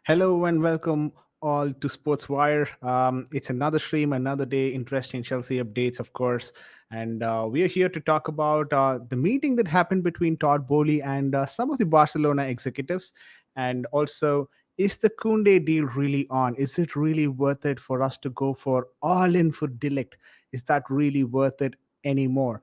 Hello and welcome all to Sports Wire. It's another stream, another day, interesting Chelsea updates, of course. And we are here to talk about the meeting that happened between Todd Bowley and some of the Barcelona executives. And also, is the Kounde deal really on? Is it really worth it for us to go for all in for Delict? Is that really worth it anymore?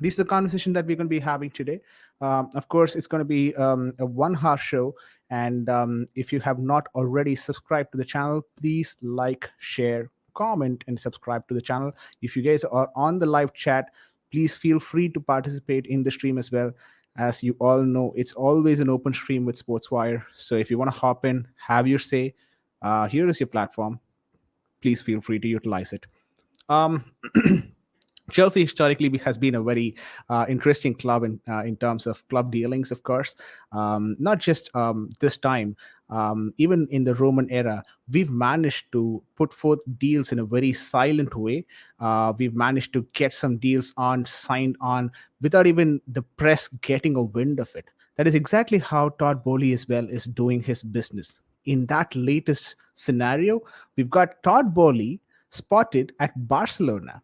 This is the conversation that we're going to be having today. Of course, it's going to be a 1 hour show, and if you have not already subscribed to the channel, please like, share, comment, and subscribe to the channel. If you guys are on the live chat, please feel free to participate in the stream as well. As you all know, it's always an open stream with Sportswire. So if you want to hop in, have your say, here is your platform. Please feel free to utilize it. Um, Chelsea historically has been a very interesting club in terms of club dealings, of course. Not just this time, even in the Roman era, we've managed to put forth deals in a very silent way. We've managed to get some deals on signed on without even the press getting a wind of it. That is exactly how Todd Bowley as well is doing his business. In that latest scenario, we've got Todd Bowley spotted at Barcelona.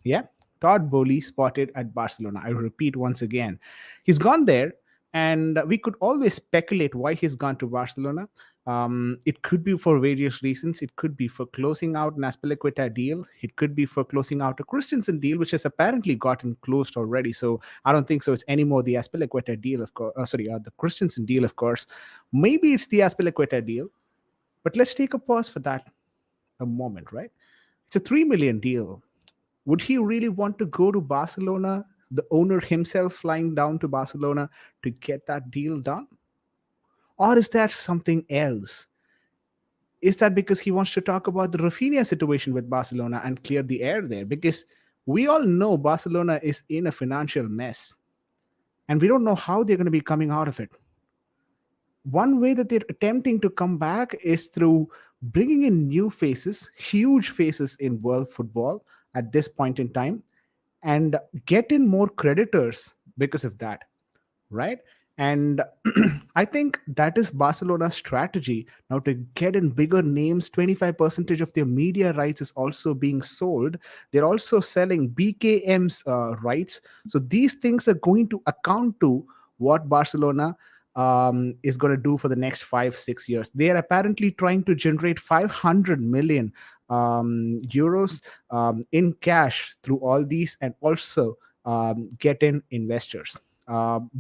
Yeah, Todd Bowley spotted at Barcelona. I repeat once again, he's gone there, and we could always speculate why he's gone to Barcelona. It could be for various reasons. It could be for closing out an Aspilicueta deal. It could be for closing out a Christensen deal, which has apparently gotten closed already. So I don't think so. It's anymore the Aspilicueta deal, of course. The Christensen deal, of course. Maybe it's the Aspilicueta deal, but let's take a pause for that a moment, right? It's a 3 million deal. Would he really want to go to Barcelona, the owner himself flying down to Barcelona to get that deal done? Or is that something else? Is that because he wants to talk about the Rafinha situation with Barcelona and clear the air there? Because we all know Barcelona is in a financial mess, and we don't know how they're going to be coming out of it. One way that they're attempting to come back is through bringing in new faces, huge faces in world football at this point in time, and get in more creditors because of that, right? And I think that is Barcelona's strategy now to get in bigger names. 25% of their media rights is also being sold. They're also selling BKM's rights. So these things are going to account to what Barcelona is going to do for the next 5 6 years. They are apparently trying to generate 500 million euros in cash through all these, and also get in investors.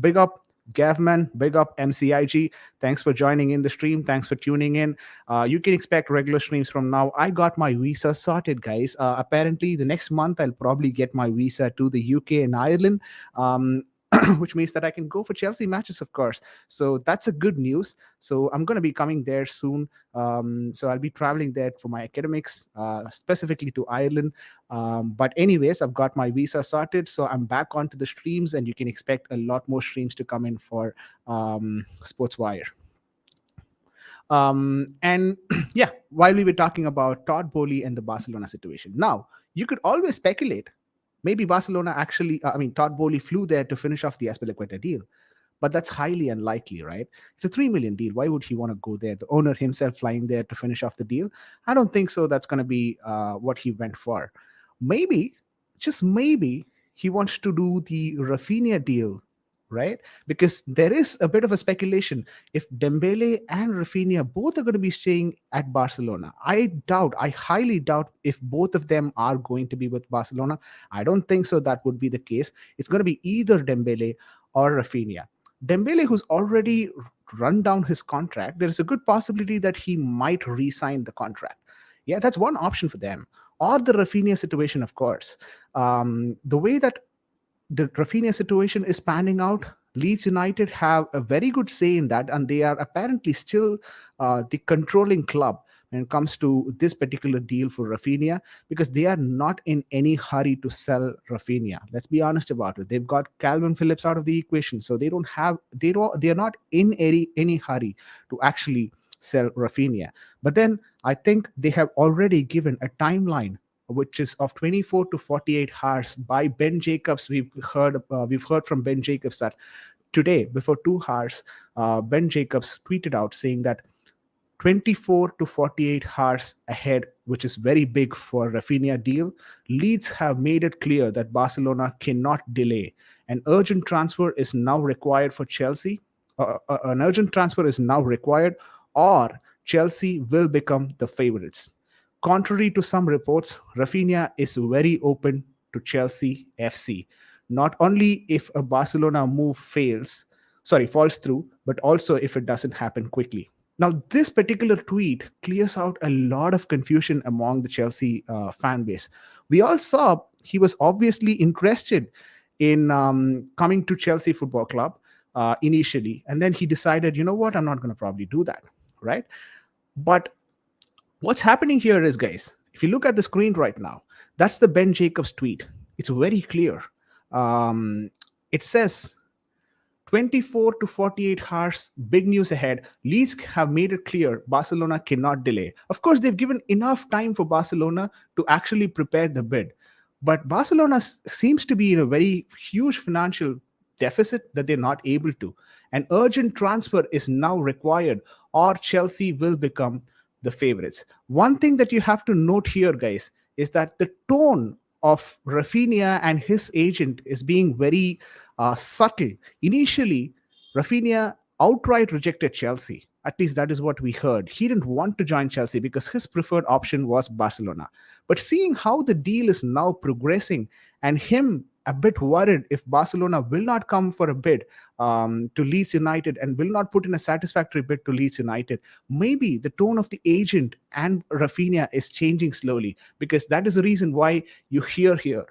Big up Gavman, big up MCIG. Thanks for joining in the stream. Thanks for tuning in. You can expect regular streams from now. I got my visa sorted, guys. Apparently, the next month I'll probably get my visa to the UK and Ireland. Which means that I can go for Chelsea matches, of course. So that's a good news. So I'm going to be coming there soon. So I'll be traveling there for my academics, specifically to Ireland. But anyways, I've got my visa sorted, so I'm back onto the streams, and you can expect a lot more streams to come in for Sportswire. And yeah, while we were talking about Todd Bowley and the Barcelona situation, now you could always speculate. Maybe Barcelona actually, Todd Bowley flew there to finish off the Aspilicueta deal, but that's highly unlikely, right? It's a 3 million deal. Why would he want to go there? The owner himself flying there to finish off the deal? I don't think so. That's going to be what he went for. Maybe, just maybe, he wants to do the Rafinha deal, right? Because there is a bit of a speculation if Dembele and Rafinha both are going to be staying at Barcelona. I highly doubt if both of them are going to be with Barcelona. I don't think so that would be the case. It's going to be either Dembele or Rafinha. Dembele, who's already run down his contract, there is a good possibility that he might re-sign the contract. Yeah, that's one option for them. Or the Rafinha situation, of course. The way that the Rafinha situation is panning out, Leeds United have a very good say in that, and they are apparently still the controlling club when it comes to this particular deal for Rafinha, because they are not in any hurry to sell Rafinha. Let's be honest about it. They've got Calvin Phillips out of the equation, so they are not in any hurry to actually sell Rafinha. But then I think they have already given a timeline which is of 24 to 48 hours by Ben Jacobs. We've heard from Ben Jacobs that today, before 2 hours, Ben Jacobs tweeted out saying that 24 to 48 hours ahead, which is very big for Rafinha deal. Leeds have made it clear that Barcelona cannot delay. An urgent transfer is now required for Chelsea. An urgent transfer is now required, or Chelsea will become the favorites. Contrary to some reports, Rafinha is very open to Chelsea FC. Not only if a Barcelona move falls through, but also if it doesn't happen quickly. Now, this particular tweet clears out a lot of confusion among the Chelsea fan base. We all saw he was obviously interested in coming to Chelsea Football Club initially, and then he decided, you know what, I'm not going to probably do that, right? But what's happening here is, guys, if you look at the screen right now, that's the Ben Jacobs tweet. It's very clear. It says 24 to 48 hours, big news ahead. Leeds have made it clear Barcelona cannot delay. Of course, they've given enough time for Barcelona to actually prepare the bid. But Barcelona seems to be in a very huge financial deficit that they're not able to. An urgent transfer is now required, or Chelsea will become the favorites. One thing that you have to note here, guys, is that the tone of Rafinha and his agent is being very subtle. Initially, Rafinha outright rejected Chelsea. At least that is what we heard. He didn't want to join Chelsea because his preferred option was Barcelona. But seeing how the deal is now progressing, and him a bit worried if Barcelona will not come for a bid to Leeds United and will not put in a satisfactory bid to Leeds United, maybe the tone of the agent and Rafinha is changing slowly, because that is the reason why you hear here.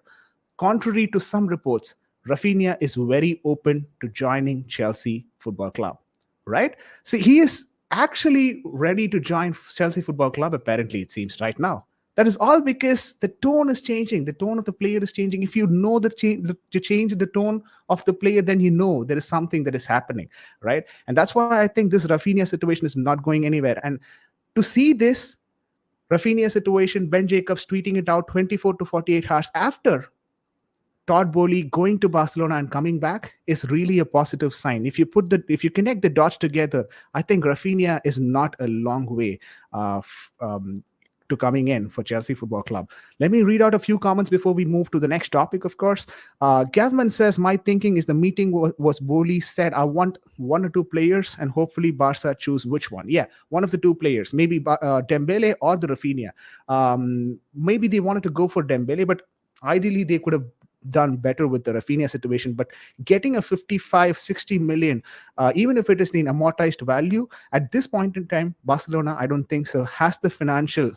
Contrary to some reports, Rafinha is very open to joining Chelsea Football Club, right? See, he is actually ready to join Chelsea Football Club, apparently, it seems, right now. That is all because the tone is changing. The tone of the player is changing. If you know the change in the tone of the player, then you know there is something that is happening, right? And that's why I think this Rafinha situation is not going anywhere. And to see this Rafinha situation, Ben Jacobs tweeting it out 24 to 48 hours after Todd Bowley going to Barcelona and coming back is really a positive sign. If you connect the dots together, I think Rafinha is not a long way to coming in for Chelsea Football Club. Let me read out a few comments before we move to the next topic, of course. Gavman says, my thinking is the meeting was Bowley said, I want one or two players and hopefully Barca choose which one. Yeah, one of the two players, maybe Dembele or the Rafinha. Maybe they wanted to go for Dembele, but ideally they could have done better with the Rafinha situation. But getting a 55, 60 million, even if it is the amortized value, at this point in time, Barcelona, I don't think so, has the financial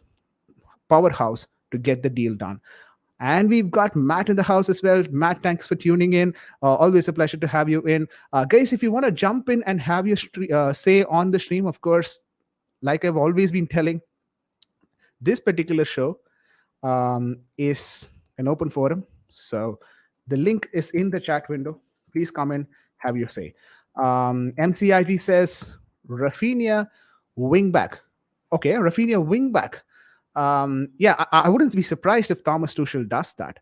powerhouse to get the deal done. And we've got Matt in the house as well. Matt, thanks for tuning in. Always a pleasure to have you in. Guys, if you want to jump in and have your say on the stream, of course, like I've always been telling, this particular show is an open forum. So the link is in the chat window. Please come in, have your say. MCIT says, Rafinha wingback. Okay, Rafinha wingback. I wouldn't be surprised if Thomas Tuchel does that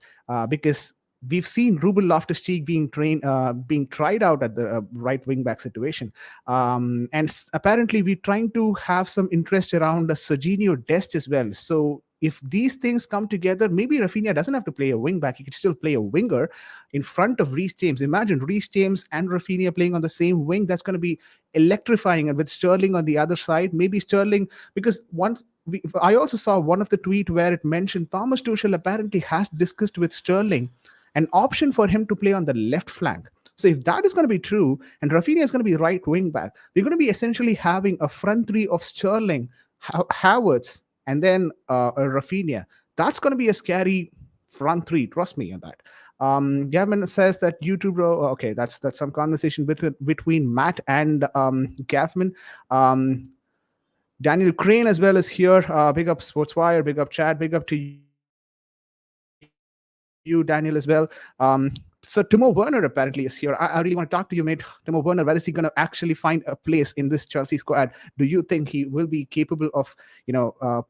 because we've seen Ruben Loftus-Cheek being tried out at the right wing back situation, and apparently we're trying to have some interest around a Serginho Dest as well. So if these things come together, maybe Rafinha doesn't have to play a wing back; he could still play a winger in front of Reece James. Imagine Reece James and Rafinha playing on the same wing. That's going to be electrifying, and with Sterling on the other side, maybe Sterling, because I also saw one of the tweet where it mentioned Thomas Tuchel apparently has discussed with Sterling an option for him to play on the left flank. So if that is going to be true, and Rafinha is going to be right wing back, we're going to be essentially having a front three of Sterling, Havertz, and then a Rafinha. That's going to be a scary front three. Trust me on that. Gavin says that YouTube, bro. Okay, that's some conversation between Matt and Gavin. Daniel Crane as well is here. Big up Sportswire, big up Chad, big up to you, Daniel, as well. So Timo Werner apparently is here. I really want to talk to you, mate. Timo Werner, where is he going to actually find a place in this Chelsea squad? Do you think he will be capable of,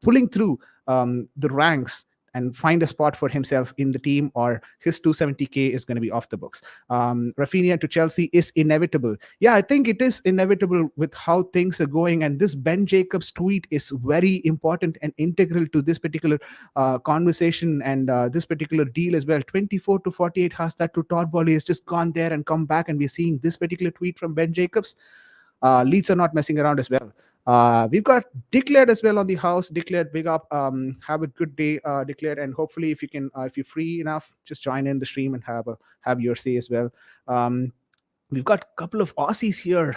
pulling through the ranks and find a spot for himself in the team, or his 270K is going to be off the books. Rafinha to Chelsea is inevitable. Yeah, I think it is inevitable with how things are going. And this Ben Jacobs tweet is very important and integral to this particular conversation and this particular deal as well. 24 to 48 hours that to Todd Boehly has just gone there and come back, and we're seeing this particular tweet from Ben Jacobs. Leeds are not messing around as well. We've got Declared as well on the house. Declared, big up. Have a good day, Declared, and hopefully, if you can, if you're free enough, just join in the stream and have your say as well. We've got a couple of Aussies here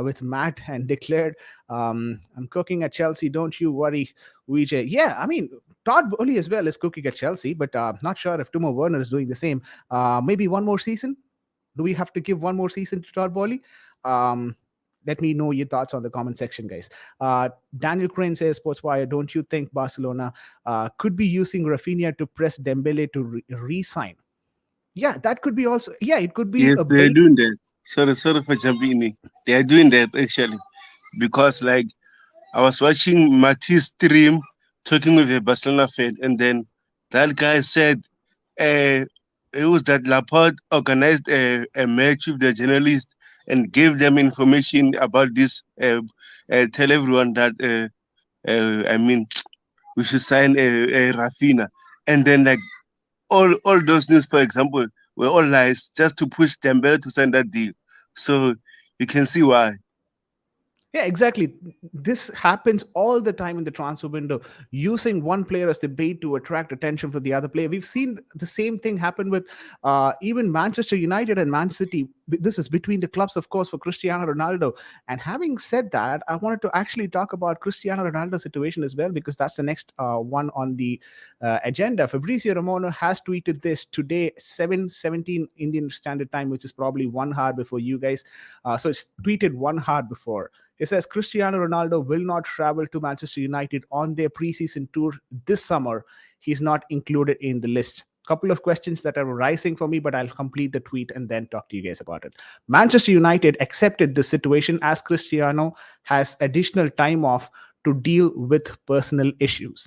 with Matt and Declared. I'm cooking at Chelsea. Don't you worry, Vijay. Yeah, I mean, Todd Bowley as well is cooking at Chelsea, but not sure if Timo Werner is doing the same. Maybe one more season. Do we have to give one more season to Todd Bowley? Let me know your thoughts on the comment section, guys. Daniel Crane says, Sportswire, don't you think Barcelona could be using Rafinha to press Dembele to re-sign? Yeah, that could be also. Yeah, it could be Yes, a they are bait. doing that. Sorry for jumping in. They are doing that actually because like I was watching Matisse stream talking with a Barcelona fan, and then that guy said, uh, it was that Laporte organized a match with the journalists and gave them information about this. Tell everyone that, I mean, we should sign a Rafina. And then, like, all those news, for example, were all lies just to push Dembele to sign that deal. So you can see why. Yeah, exactly. This happens all the time in the transfer window, using one player as the bait to attract attention for the other player. We've seen the same thing happen with even Manchester United and Man City. This is between the clubs, of course, for Cristiano Ronaldo. And having said that, I wanted to actually talk about Cristiano Ronaldo's situation as well, because that's the next one on the agenda. Fabrizio Romano has tweeted this today, 7:17 Indian Standard Time, which is probably 1 hour before you guys. So it's tweeted 1 hour before. It says Cristiano Ronaldo will not travel to Manchester United on their preseason tour this summer. He's not included in the list. Couple of questions that are rising for me, but I'll complete the tweet and then talk to you guys about it. Manchester United accepted this situation as Cristiano has additional time off to deal with personal issues.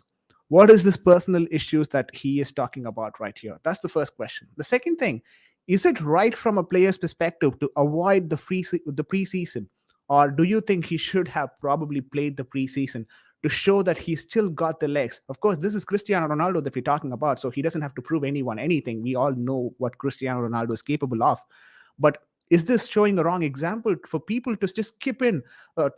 What is this personal issues that he is talking about right here? That's the first question. The second thing, is it right from a player's perspective to avoid the preseason, or do you think he should have probably played the preseason to show that he still got the legs? Of course, this is Cristiano Ronaldo that we're talking about, so he doesn't have to prove anyone anything. We all know what Cristiano Ronaldo is capable of. But is this showing a wrong example for people to just to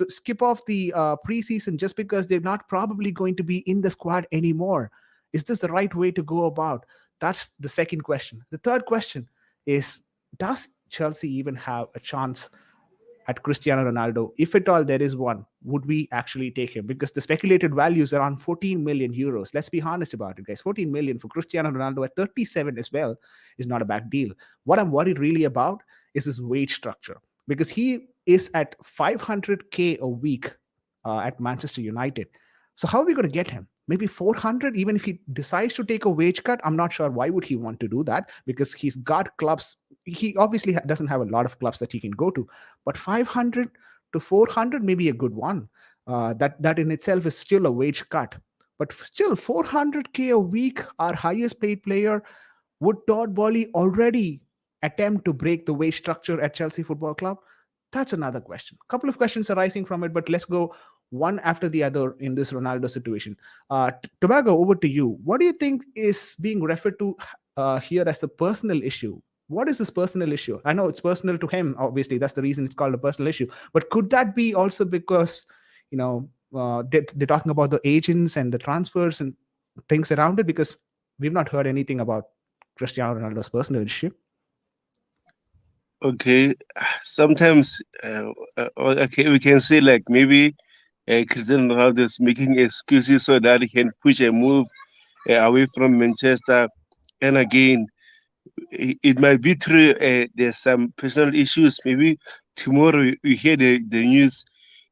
skip off the preseason just because they're not probably going to be in the squad anymore? Is this the right way to go about? That's the second question. The third question is, does Chelsea even have a chance at Cristiano Ronaldo? If at all there is one, would we actually take him? Because the speculated value is around 14 million euros. Let's be honest about it, guys. 14 million for Cristiano Ronaldo at 37 as well is not a bad deal. What I'm worried really about is his wage structure, because he is at 500K a week at Manchester United. So how are we going to get him? Maybe 400, even if he decides to take a wage cut. I'm not sure why would he want to do that, because he's got clubs. He obviously doesn't have a lot of clubs that he can go to, but 500 to 400 may be a good one. That in itself is still a wage cut, but still 400K a week, our highest paid player. Would Todd Boehly already attempt to break the wage structure at Chelsea Football Club? That's another question. A couple of questions arising from it, but let's go one after the other in this Ronaldo situation. Tobago, over to you. What do you think is being referred to here as a personal issue? What is this personal issue? I know it's personal to him, obviously. That's the reason it's called a personal issue. But could that be also because, they're talking about the agents and the transfers and things around it? Because we've not heard anything about Cristiano Ronaldo's personal issue. Okay, sometimes, okay, we can say like maybe Cristiano Ronaldo is making excuses so that he can push a move away from Manchester. And again, it might be true. There's some personal issues. Maybe tomorrow we hear the news,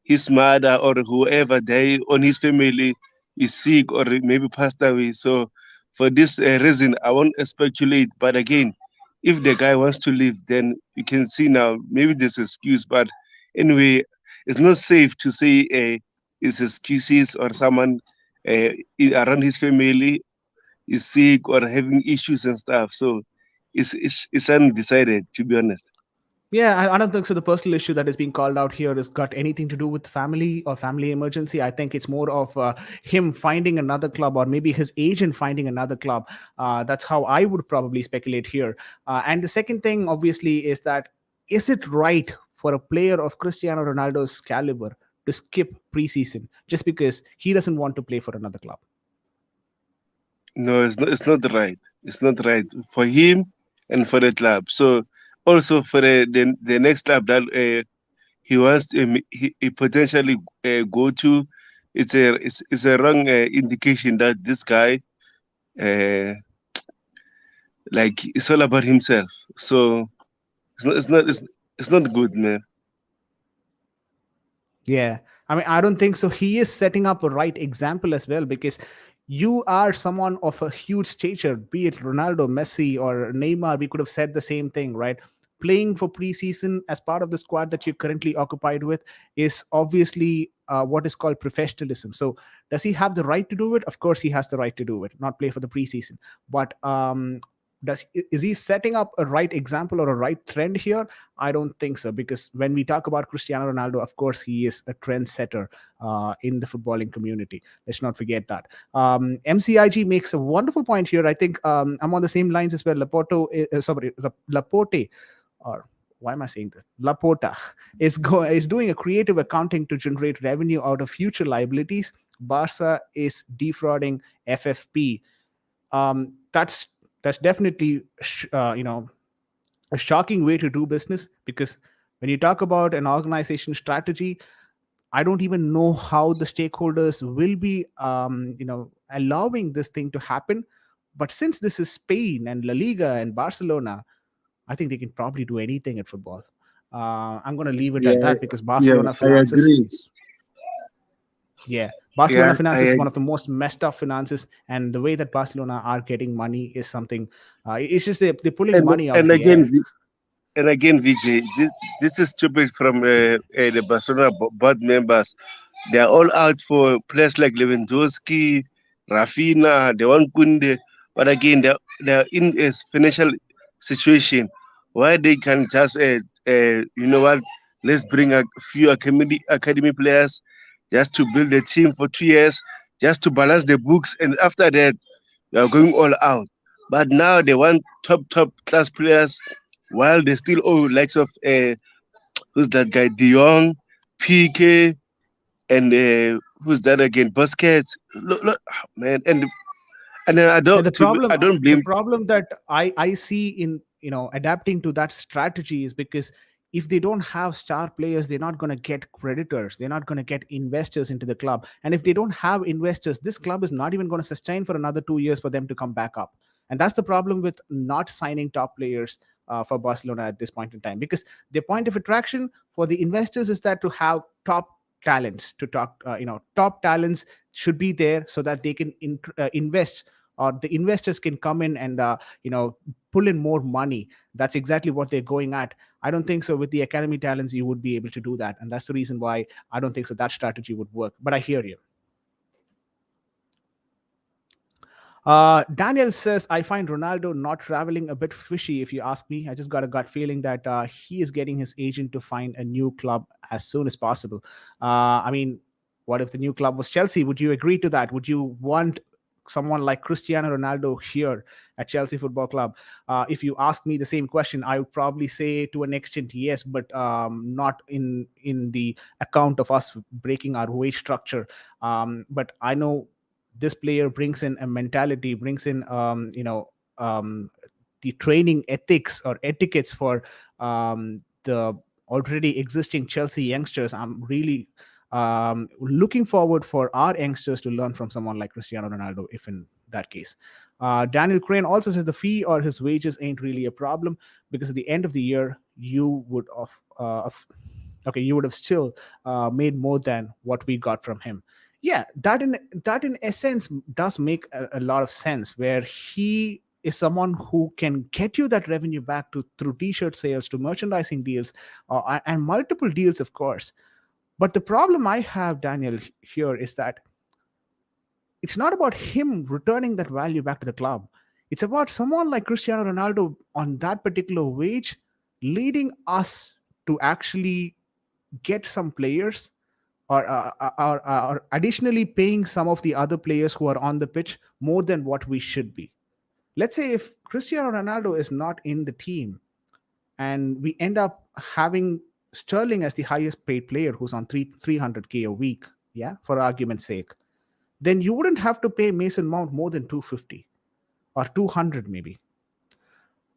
his mother or whoever they on his family is sick or maybe passed away. So for this reason, I won't speculate. But again, if the guy wants to leave, then you can see now maybe there's excuse. But anyway, it's not safe to say it's excuses or someone around his family. is sick or having issues and stuff. So it's undecided, to be honest. Yeah, I don't think so. The personal issue that is being called out here has got anything to do with family or family emergency. I think it's more of him finding another club, or maybe his agent finding another club. That's how I would probably speculate here. And the second thing, obviously, is that is it right for a player of Cristiano Ronaldo's caliber to skip preseason just because he doesn't want to play for another club? No, it's not. It's not right. It's not right for him and for the club. So also for the next club that he wants to he potentially go to, it's a wrong indication that this guy uh, like it's all about himself. So it's not good, man. Yeah. I mean, I don't think so. He is setting up a right example as well because you are someone of a huge stature, be it Ronaldo, Messi, or Neymar. We could have said the same thing, right? Playing for preseason as part of the squad that you're currently occupied with is obviously what is called professionalism. So, does he have the right to do it? Of course, he has the right to do it, not play for the preseason. But is he setting up a right example or a right trend here? I don't think so, because when we talk about Cristiano Ronaldo, of course, he is a trendsetter in the footballing community. Let's not forget that. MCIG makes a wonderful point here. I think I'm on the same lines as well. Laporte, or why am I saying this? Laporta is doing a creative accounting to generate revenue out of future liabilities. Barca is defrauding FFP. That's definitely a shocking way to do business, because when you talk about an organization strategy, I don't even know how the stakeholders will be allowing this thing to happen. But since this is Spain and La Liga and Barcelona, I think they can probably do anything at football. I'm going to leave it at Yeah, that, because yeah, Barcelona I finances agree. is, yeah, Barcelona Yeah, I finances is one agree. of the most messed up finances, and the way that Barcelona are getting money is something. It's just they're pulling And money out of and the again, air. VJ, this is stupid from the Barcelona board members. They are all out for players like Lewandowski, Rafinha, they want Kounde, but again, they're in a financial situation where they can just, you know what, let's bring a few academy players just to build a team for 2 years, just to balance the books, and after that, they are going all out. But now they want top class players, while they still owe likes of who's that guy, De Jong, PK, and who's that again? Busquets. Look, man, and then Yeah, I don't the blame. problem that I see in adapting to that strategy is because if they don't have star players, they're not going to get creditors, they're not going to get investors into the club, and if they don't have investors, this club is not even going to sustain for another 2 years for them to come back up. And that's the problem with not signing top players for Barcelona at this point in time, because the point of attraction for the investors is that to have top talents, to talk top talents should be there so that they can invest, or the investors can come in and pull in more money. That's exactly what they're going at. I don't think so with the academy talents you would be able to do that, and that's the reason why I don't think so that strategy would work. But I hear you. Daniel says, I find Ronaldo not traveling a bit fishy, if you ask me. I just got a gut feeling that he is getting his agent to find a new club as soon as possible. I mean, what if the new club was Chelsea? Would you agree to that? Would you want someone like Cristiano Ronaldo here at Chelsea Football Club? If you ask me the same question, I would probably say to an extent yes, but not in the account of us breaking our wage structure. But I know this player brings in a mentality, brings in um, the training ethics or etiquettes for the already existing Chelsea youngsters. I'm really looking forward for our youngsters to learn from someone like Cristiano Ronaldo, if in that case. Daniel Crane also says the fee or his wages ain't really a problem, because at the end of the year you would okay, you would have still made more than what we got from him. Yeah, that in essence does make a lot of sense, where he is someone who can get you that revenue back to through t-shirt sales, to merchandising deals, and multiple deals, of course. But the problem I have, Daniel, here is that it's not about him returning that value back to the club. It's about someone like Cristiano Ronaldo on that particular wage leading us to actually get some players, or additionally paying some of the other players who are on the pitch more than what we should be. Let's say if Cristiano Ronaldo is not in the team and we end up having Sterling as the highest paid player who's on 300K a week, yeah, for argument's sake, then you wouldn't have to pay Mason Mount more than 250 or 200 maybe.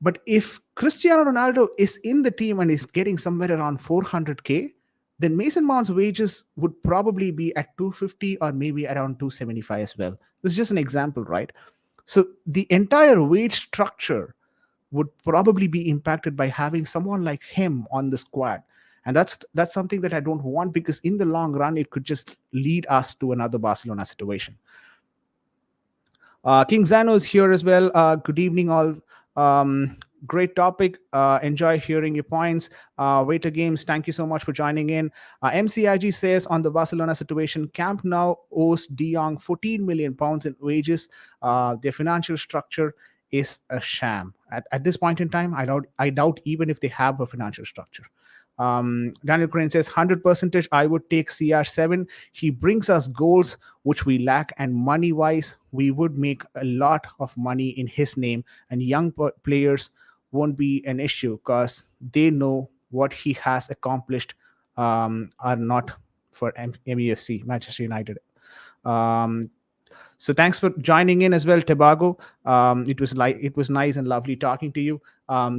But if Cristiano Ronaldo is in the team and is getting somewhere around 400K, then Mason Mount's wages would probably be at 250 or maybe around 275 as well. This is just an example, right? So the entire wage structure would probably be impacted by having someone like him on the squad. And that's something that I don't want, because in the long run it could just lead us to another Barcelona situation. King Zano is here as well. Good evening, all. Great topic. Enjoy hearing your points. Waiter Games, thank you so much for joining in. MCIG says on the Barcelona situation, Camp now owes De Jong 14 million pounds in wages. Their financial structure is a sham. At this point in time, I doubt even if they have a financial structure. Daniel Crane says 100% I would take CR7. He brings us goals which we lack, and money wise, we would make a lot of money in his name, and young players won't be an issue because they know what he has accomplished, are not for MEFC, Manchester United. Um, so thanks for joining in as well, Tobago. It was nice and lovely talking to you.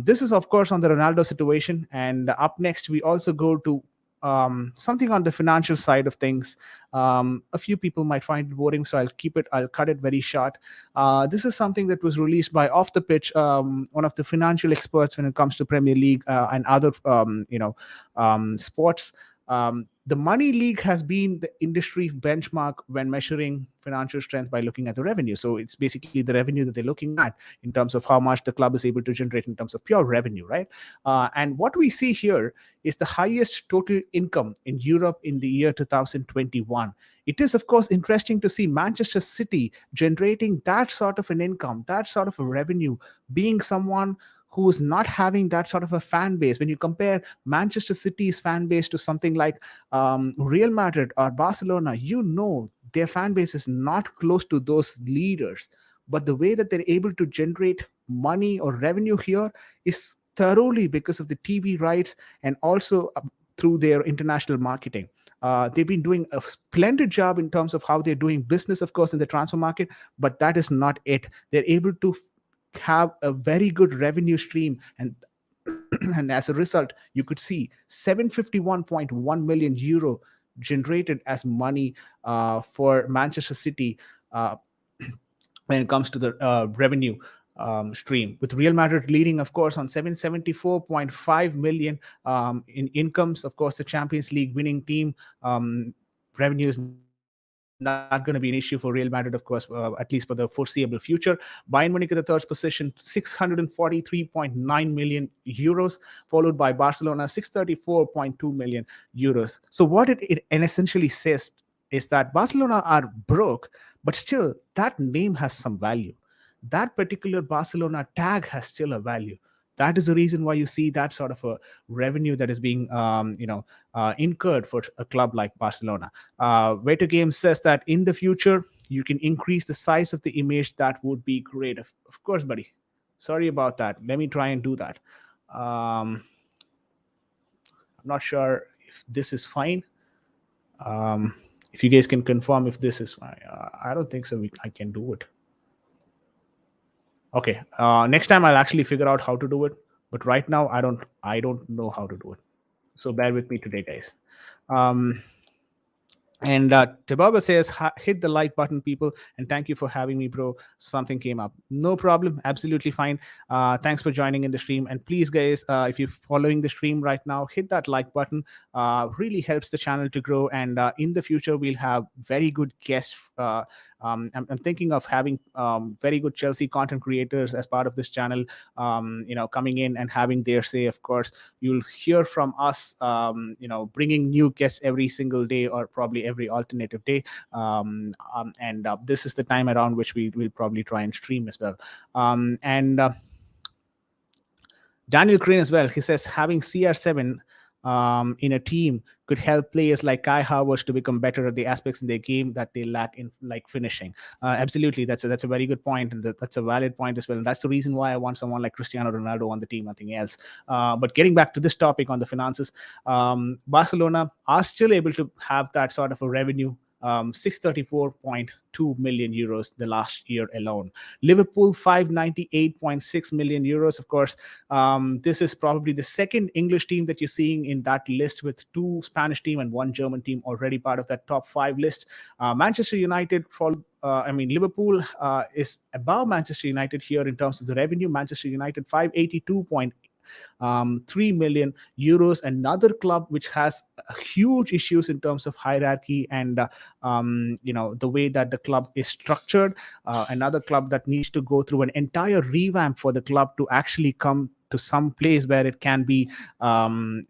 This is of course on the Ronaldo situation, and up next we also go to something on the financial side of things. A few people might find it boring, so I'll cut it very short. This is something that was released by Off the Pitch, one of the financial experts when it comes to Premier League and other sports. The Money League has been the industry benchmark when measuring financial strength by looking at the revenue. So it's basically the revenue that they're looking at in terms of how much the club is able to generate in terms of pure revenue, right? And what we see here is the highest total income in Europe in the year 2021. It is, of course, interesting to see Manchester City generating that sort of an income, that sort of a revenue, being someone who is not having that sort of a fan base. When you compare Manchester City's fan base to something like Real Madrid or Barcelona, their fan base is not close to those leaders. But the way that they're able to generate money or revenue here is thoroughly because of the TV rights and also through their international marketing. They've been doing a splendid job in terms of how they're doing business, of course, in the transfer market, but that is not it. They're able to have a very good revenue stream, and and as a result you could see 751.1 million euro generated as money for Manchester City when it comes to the revenue stream, with Real Madrid leading, of course, on 774.5 million in incomes. Of course, the Champions League winning team, revenue is not going to be an issue for Real Madrid, of course, at least for the foreseeable future. Bayern Munich at the third position, 643.9 million euros, followed by Barcelona, 634.2 million euros. So what it essentially says is that Barcelona are broke, but still that name has some value. That particular Barcelona tag has still a value. That is the reason why you see that sort of a revenue that is being incurred for a club like Barcelona. Waiter Games says that in the future you can increase the size of the image. That would be great. Of course, buddy. Sorry about that. Let me try and do that. I'm not sure if this is fine. If you guys can confirm if this is fine. I don't think so. I can do it. Okay. Next time I'll actually figure out how to do it. But right now I don't know how to do it. So bear with me today, guys. Um, And Tobago says, hit the like button, people. And thank you for having me, bro. Something came up. No problem. Absolutely fine. Thanks for joining in the stream. And please, guys, if you're following the stream right now, hit that like button. Really helps the channel to grow. And in the future, we'll have very good guests I'm thinking of having very good Chelsea content creators as part of this channel, coming in and having their say. Of course, you'll hear from us, bringing new guests every single day or probably every alternative day. And this is the time around which we will probably try and stream as well. And Daniel Crane as well. He says having CR7 in a team could help players like Kai Havertz to become better at the aspects in their game that they lack in, like finishing. Absolutely, that's a very good point, and that's a valid point as well. And that's the reason why I want someone like Cristiano Ronaldo on the team, nothing else. But getting back to this topic on the finances, Barcelona are still able to have that sort of a revenue. 634.2 million euros the last year alone. Liverpool 598.6 million euros. Of course, this is probably the second English team that you're seeing in that list, with two Spanish team and one German team already part of that top five list. Manchester United, Liverpool is above Manchester United here in terms of the revenue. Manchester United 582.3 million euros. Another club which has huge issues in terms of hierarchy and the way that the club is structured. Another club that needs to go through an entire revamp for the club to actually come to some place where it can be a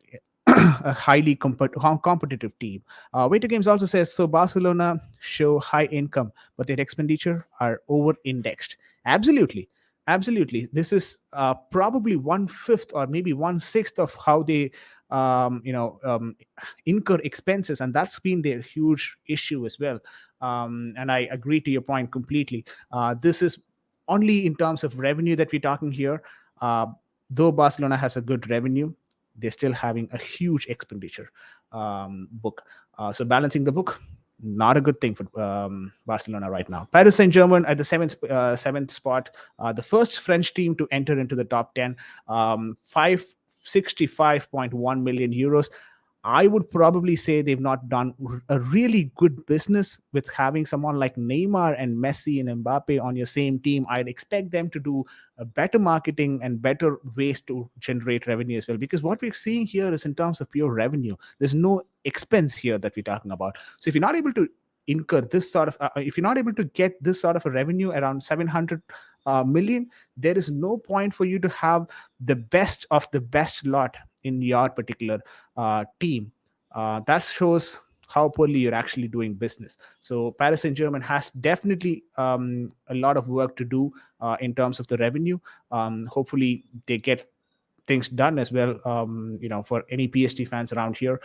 highly competitive team. Waiter Games also says, so Barcelona show high income, but their expenditure are over indexed. Absolutely. Absolutely. This is probably one fifth or maybe one sixth of how they incur expenses, and that's been their huge issue as well. And I agree to your point completely. This is only in terms of revenue that we're talking here. Though Barcelona has a good revenue, they're still having a huge expenditure book. So balancing the book, not a good thing for Barcelona right now. Paris Saint-Germain at the seventh spot, the first French team to enter into the top 10, 565.1 million euros. I would probably say they've not done a really good business with having someone like Neymar and Messi and Mbappe on your same team. I'd expect them to do a better marketing and better ways to generate revenue as well. Because what we're seeing here is in terms of pure revenue. There's no expense here that we're talking about. So if you're not able to incur this sort of, if you're not able to get this sort of a revenue around 700 million, there is no point for you to have the best of the best lot in your particular team. That shows how poorly you're actually doing business. So Paris Saint-Germain has definitely a lot of work to do in terms of the revenue. Hopefully they get things done as well, for any PSG fans around here.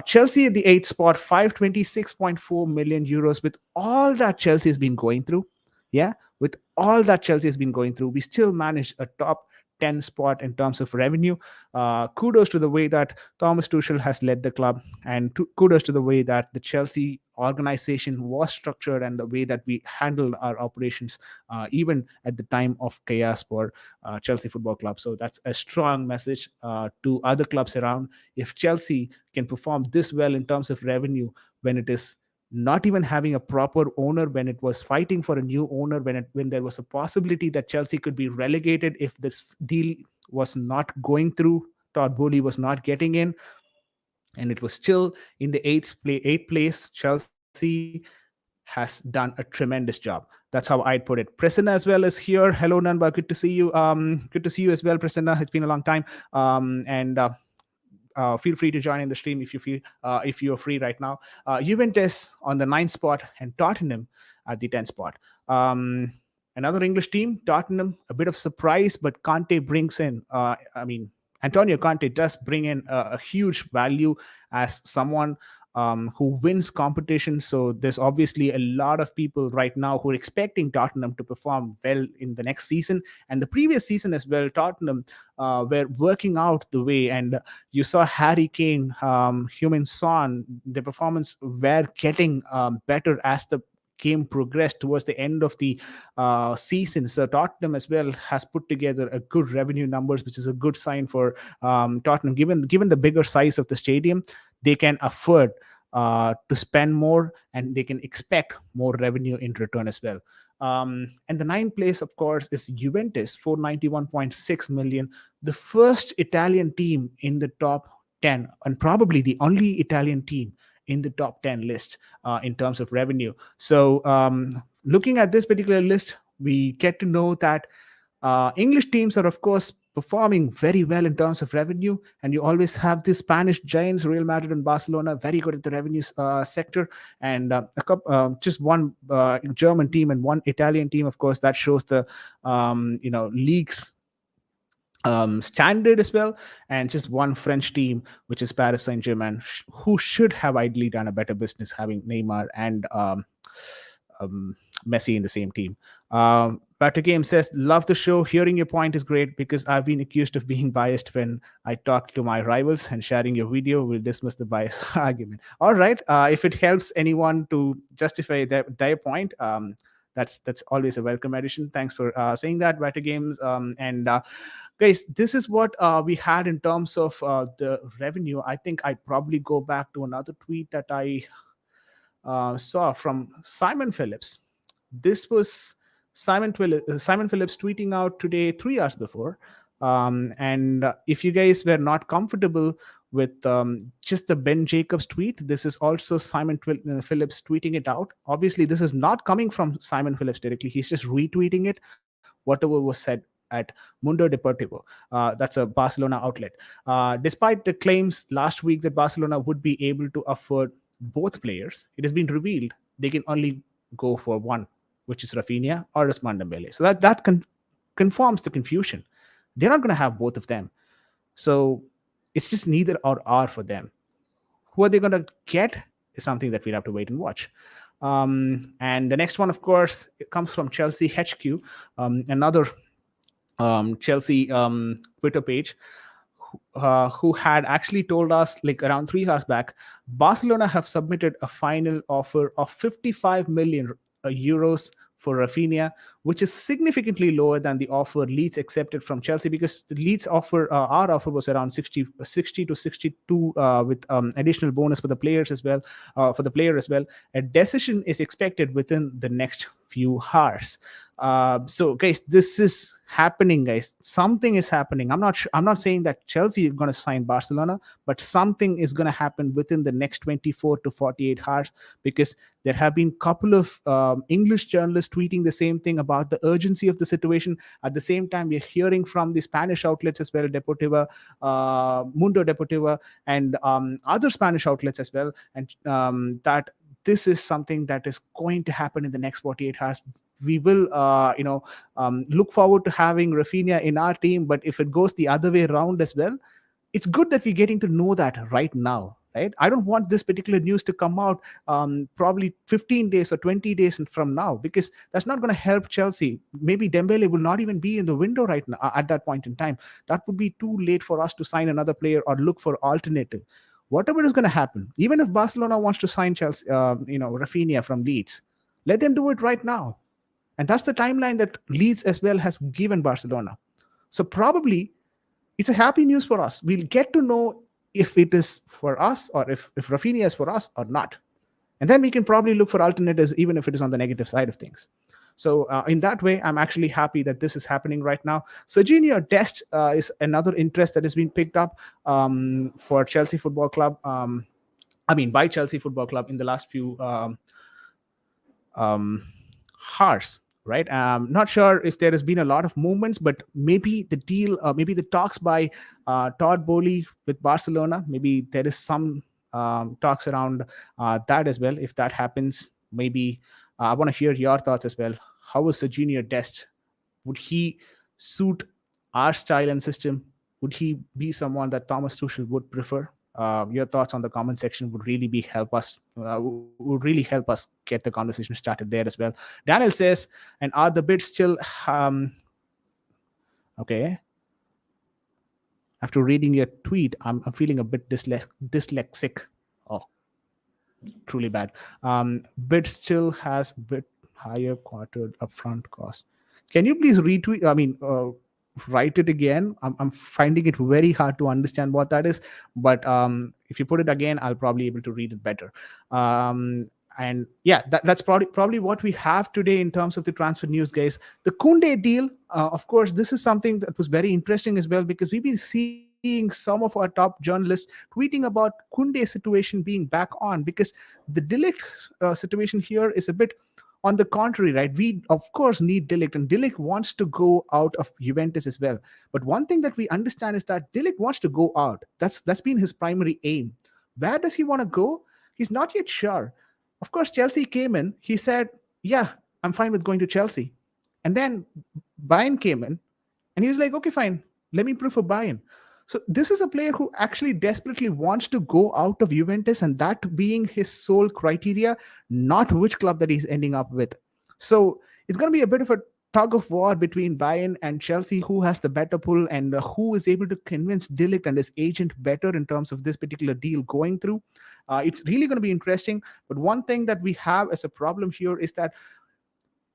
Chelsea at the eighth spot, 526.4 million euros. With all that Chelsea has been going through, yeah, with all that Chelsea has been going through, we still managed a top 10 spot in terms of revenue. Kudos to the way that Thomas Tuchel has led the club, and kudos to the way that the Chelsea organization was structured and the way that we handled our operations, even at the time of chaos for Chelsea Football Club. So that's a strong message to other clubs around. If Chelsea can perform this well in terms of revenue when it is not even having a proper owner, when it was fighting for a new owner, when there was a possibility that Chelsea could be relegated if this deal was not going through, Todd Bowley was not getting in, and it was still in the eighth place. Chelsea has done a tremendous job. That's how I'd put it. Prasanna as well is here. Hello, Nanba. Good to see you. Good to see you as well, Prasanna. It's been a long time. And feel free to join in the stream if you're free right now. Juventus on the ninth spot and Tottenham at the 10th spot. Another English team, Tottenham, a bit of surprise, but Conte brings in, Antonio Conte does bring in a huge value as someone who wins competition. So there's obviously a lot of people right now who are expecting Tottenham to perform well in the next season. And the previous season as well, Tottenham were working out the way. And you saw Harry Kane, Heung-min Son, the performance were getting better as the game progressed towards the end of the season. So Tottenham as well has put together a good revenue numbers, which is a good sign for Tottenham. Given the bigger size of the stadium, they can afford to spend more, and they can expect more revenue in return as well. And the ninth place, of course, is Juventus, 491.6 million, the first Italian team in the top 10, and probably the only Italian team in the top 10 list in terms of revenue. So Looking at this particular list, we get to know that English teams are, of course, performing very well in terms of revenue, and you always have the Spanish giants, Real Madrid and Barcelona, very good at the revenue sector, and just one German team and one Italian team. Of course, that shows the leagues standard as well, and just one French team, which is Paris Saint Germain, who should have ideally done a better business having Neymar and um, Messi in the same team. Better Game says, love the show. Hearing your point is great because I've been accused of being biased when I talk to my rivals, and sharing your video will dismiss the bias argument. All right. If it helps anyone to justify their point, that's always a welcome addition. Thanks for saying that, Better Games. And guys, this is what we had in terms of the revenue. I think I'd probably go back to another tweet that I saw from Simon Phillips. This was Simon Phillips tweeting out today, 3 hours before. And if you guys were not comfortable with just the Ben Jacobs tweet, this is also Phillips tweeting it out. Obviously, this is not coming from Simon Phillips directly. He's just retweeting it, whatever was said at Mundo Deportivo. That's a Barcelona outlet. Despite the claims last week that Barcelona would be able to afford both players, it has been revealed they can only go for one, which is Rafinha or Ousmane Dembele. So that confirms the confusion. They're not going to have both of them. So it's just neither or for them. Who are they going to get is something that we'll have to wait and watch. And the next one, of course, it comes from Chelsea HQ, another Chelsea Twitter page, who had actually told us like around 3 hours back, Barcelona have submitted a final offer of 55 million euros for Rafinha, which is significantly lower than the offer Leeds accepted from Chelsea, because the Leeds offer, our offer was around 60 to 62 with additional bonus for the players as well, for the player as well. A decision is expected within the next few hours. So guys, this is happening, guys. Something is happening. I'm not saying that Chelsea is going to sign Barcelona, but something is going to happen within the next 24 to 48 hours, because there have been a couple of English journalists tweeting the same thing about the urgency of the situation. At the same time, we're hearing from the Spanish outlets as well, Deportiva, Mundo Deportiva, and other Spanish outlets as well, and that this is something that is going to happen in the next 48 hours. We will, look forward to having Rafinha in our team. But if it goes the other way around as well, it's good that we're getting to know that right now. Right? I don't want this particular news to come out probably 15 days or 20 days from now, because that's not going to help Chelsea. Maybe Dembele will not even be in the window right now at that point in time. That would be too late for us to sign another player or look for alternative. Whatever is going to happen, even if Barcelona wants to sign Chelsea, Rafinha from Leeds, let them do it right now. And that's the timeline that Leeds as well has given Barcelona. So probably it's a happy news for us. We'll get to know if it is for us, or if Rafinha is for us or not. And then we can probably look for alternatives, even if it is on the negative side of things. So in that way, I'm actually happy that this is happening right now. Serginho Dest is another interest that has been picked up for Chelsea Football Club. By Chelsea Football Club in the last few um, hours, right? Not sure if there has been a lot of movements, but maybe the deal, maybe the talks by Todd Bowley with Barcelona, maybe there is some talks around that as well. If that happens, maybe I want to hear your thoughts as well. How is Serginho Dest? Would he suit our style and system? Would he be someone that Thomas Tuchel would prefer? Your thoughts on the comment section would really would really help us get the conversation started there as well. Daniel says, and are the bids still okay? After reading your tweet, I'm feeling a bit dyslexic. Oh, truly bad. Bid still has a bit higher quartered upfront cost. Can you please retweet? Write it again. I'm finding it very hard to understand what that is. But if you put it again, I'll probably able to read it better. And yeah, that's probably what we have today in terms of the transfer news, guys. The Kounde deal, of course, this is something that was very interesting as well, because we've been seeing some of our top journalists tweeting about Kounde's situation being back on, because the Delict situation here is a bit On the contrary, right, we of course need Delict, and Delict wants to go out of Juventus as well. But one thing that we understand is that Delict wants to go out. That's been his primary aim. Where does he want to go? He's not yet sure. Of course, Chelsea came in. He said, "Yeah, I'm fine with going to Chelsea." And then Bayern came in, and he was like, "Okay, fine. Let me prove for Bayern." So this is a player who actually desperately wants to go out of Juventus, and that being his sole criteria, not which club that he's ending up with. So it's going to be a bit of a tug of war between Bayern and Chelsea, who has the better pull, and who is able to convince Dilict and his agent better in terms of this particular deal going through. It's really going to be interesting. But one thing that we have as a problem here is that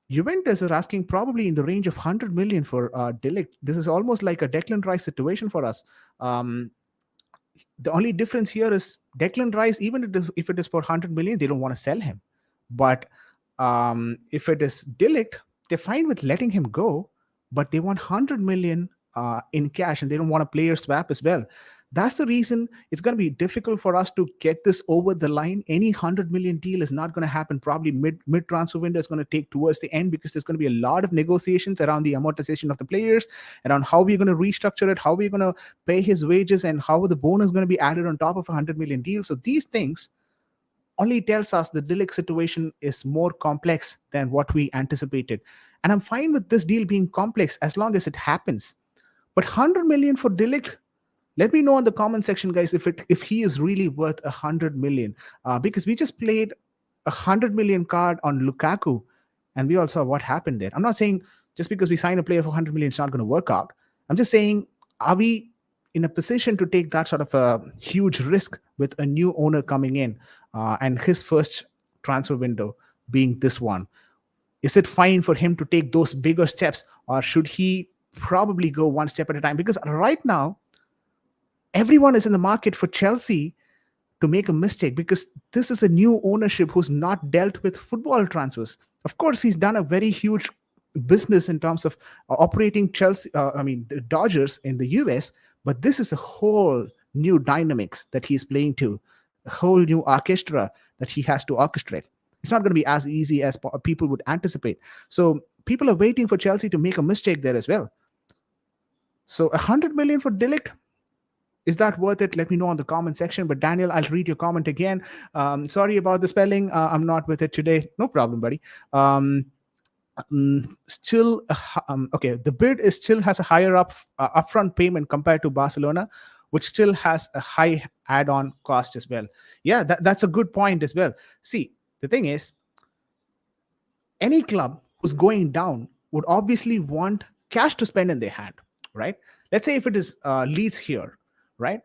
Juventus are asking probably in the range of 100 million for Delict. This is almost like a Declan Rice situation for us. Um, the only difference here is Declan Rice, even if it is for 100 million, they don't want to sell him. But if it is Delict, they're fine with letting him go, but they want 100 million in cash, and they don't want a player swap as well. That's the reason it's going to be difficult for us to get this over the line. Any 100 million deal is not going to happen. Probably mid transfer window is going to take towards the end, because there's going to be a lot of negotiations around the amortization of the players, around how we're going to restructure it, how we're going to pay his wages, and how the bonus is going to be added on top of a 100 million deal. So these things only tells us the Dilic situation is more complex than what we anticipated. And I'm fine with this deal being complex as long as it happens. But 100 million for Dilic, let me know in the comment section, guys, if he is really worth 100 million. Because we just played 100 million card on Lukaku, and we all saw what happened there. I'm not saying just because we sign a player for 100 million, it's not going to work out. I'm just saying, are we in a position to take that sort of a huge risk with a new owner coming in, and his first transfer window being this one? Is it fine for him to take those bigger steps, or should he probably go one step at a time? Because right now, everyone is in the market for Chelsea to make a mistake, because this is a new ownership who's not dealt with football transfers. Of course, he's done a very huge business in terms of operating Chelsea, the Dodgers in the US, but this is a whole new dynamics that he's playing to, a whole new orchestra that he has to orchestrate. It's not going to be as easy as people would anticipate. So people are waiting for Chelsea to make a mistake there as well. So 100 million for Dilict, is that worth it? Let me know in the comment section. But Daniel, I'll read your comment again. Sorry about the spelling. I'm not with it today. No problem, buddy. Still, okay. The bid is still has a higher upfront payment compared to Barcelona, which still has a high add-on cost as well. Yeah, that's a good point as well. See, the thing is, any club who's going down would obviously want cash to spend in their hand, right? Let's say if it is Leeds here, right?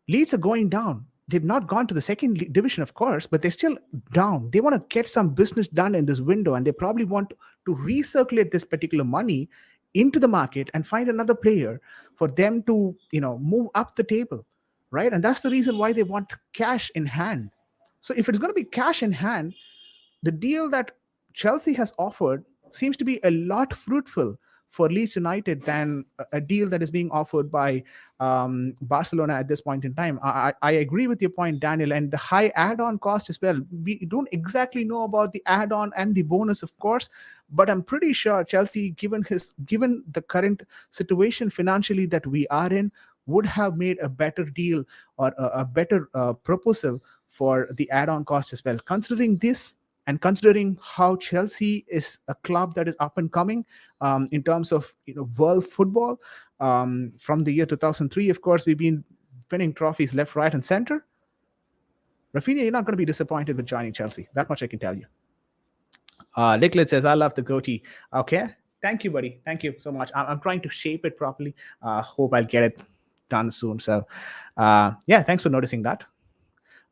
Leeds are going down. They've not gone to the second division, of course, but they're still down. They want to get some business done in this window, and they probably want to recirculate this particular money into the market and find another player for them to, move up the table, right? And that's the reason why they want cash in hand. So if it's going to be cash in hand, the deal that Chelsea has offered seems to be a lot fruitful for Leeds United than a deal that is being offered by Barcelona at this point in time. I agree with your point, Daniel, and the high add-on cost as well. We don't exactly know about the add-on and the bonus, of course, but I'm pretty sure Chelsea, given the current situation financially that we are in, would have made a better deal or a better proposal for the add-on cost as well. Considering this, and considering how Chelsea is a club that is up and coming in terms of world football, from the year 2003, of course, we've been winning trophies left, right, and center. Rafinha, you're not going to be disappointed with joining Chelsea. That much I can tell you. Nicklet says, "I love the goatee." Okay, thank you, buddy. Thank you so much. I'm trying to shape it properly. Hope I'll get it done soon. So, yeah, thanks for noticing that.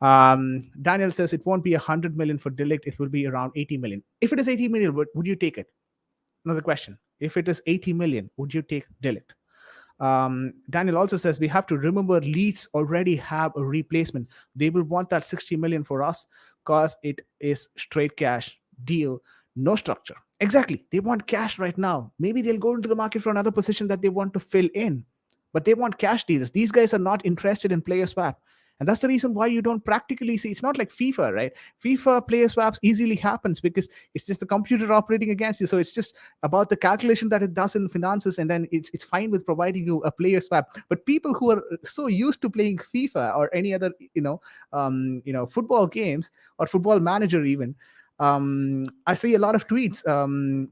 Daniel says it won't be 100 million for Delict. It will be around 80 million. If it is 80 million, would you take it? Another question. If it is 80 million, would you take Delict? Daniel also says we have to remember Leeds already have a replacement. They will want that 60 million for us because it is straight cash deal, no structure. Exactly. They want cash right now. Maybe they'll go into the market for another position that they want to fill in, but they want cash deals. These guys are not interested in player swap. And that's the reason why you don't practically see. It's not like FIFA, right? FIFA player swaps easily happens because it's just the computer operating against you. So it's just about the calculation that it does in finances, and then it's fine with providing you a player swap. But people who are so used to playing FIFA or any other football games or football manager even, I see a lot of tweets,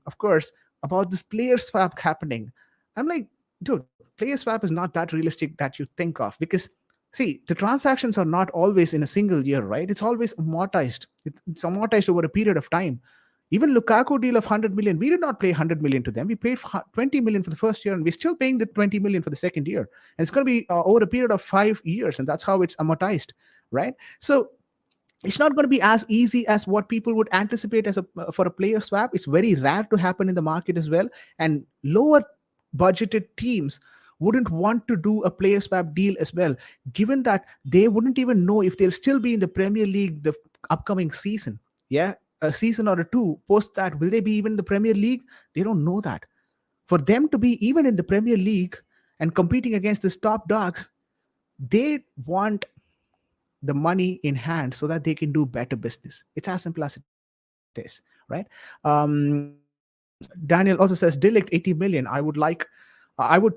of course, about this player swap happening. I'm like, dude, player swap is not that realistic that you think of, because see, the transactions are not always in a single year, right? It's always amortized. It's amortized over a period of time. Even Lukaku deal of 100 million, we did not pay 100 million to them. We paid 20 million for the first year, and we're still paying the 20 million for the second year. And it's going to be over a period of 5 years, and that's how it's amortized, right? So it's not going to be as easy as what people would anticipate as a for a player swap. It's very rare to happen in the market as well, and lower budgeted teams wouldn't want to do a player swap deal as well, given that they wouldn't even know if they'll still be in the Premier League the upcoming season. Yeah, a season or a two post that, will they be even in the Premier League? They don't know that. For them to be even in the Premier League and competing against the top dogs, they want the money in hand so that they can do better business. It's as simple as it is, right? Daniel also says, Delict 80 million. I would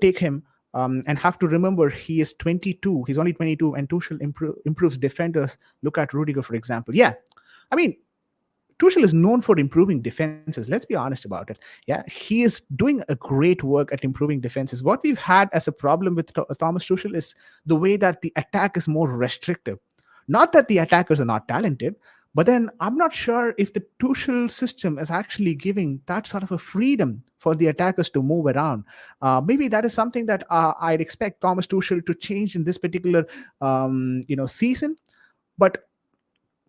take him, and have to remember he is 22. He's only 22, and Tuchel improves defenders. Look at Rudiger, for example. Yeah, I mean, Tuchel is known for improving defenses. Let's be honest about it. Yeah, he is doing a great work at improving defenses. What we've had as a problem with Thomas Tuchel is the way that the attack is more restrictive. Not that the attackers are not talented, but then I'm not sure if the Tuchel system is actually giving that sort of a freedom for the attackers to move around. Maybe that is something that I'd expect Thomas Tuchel to change in this particular season. But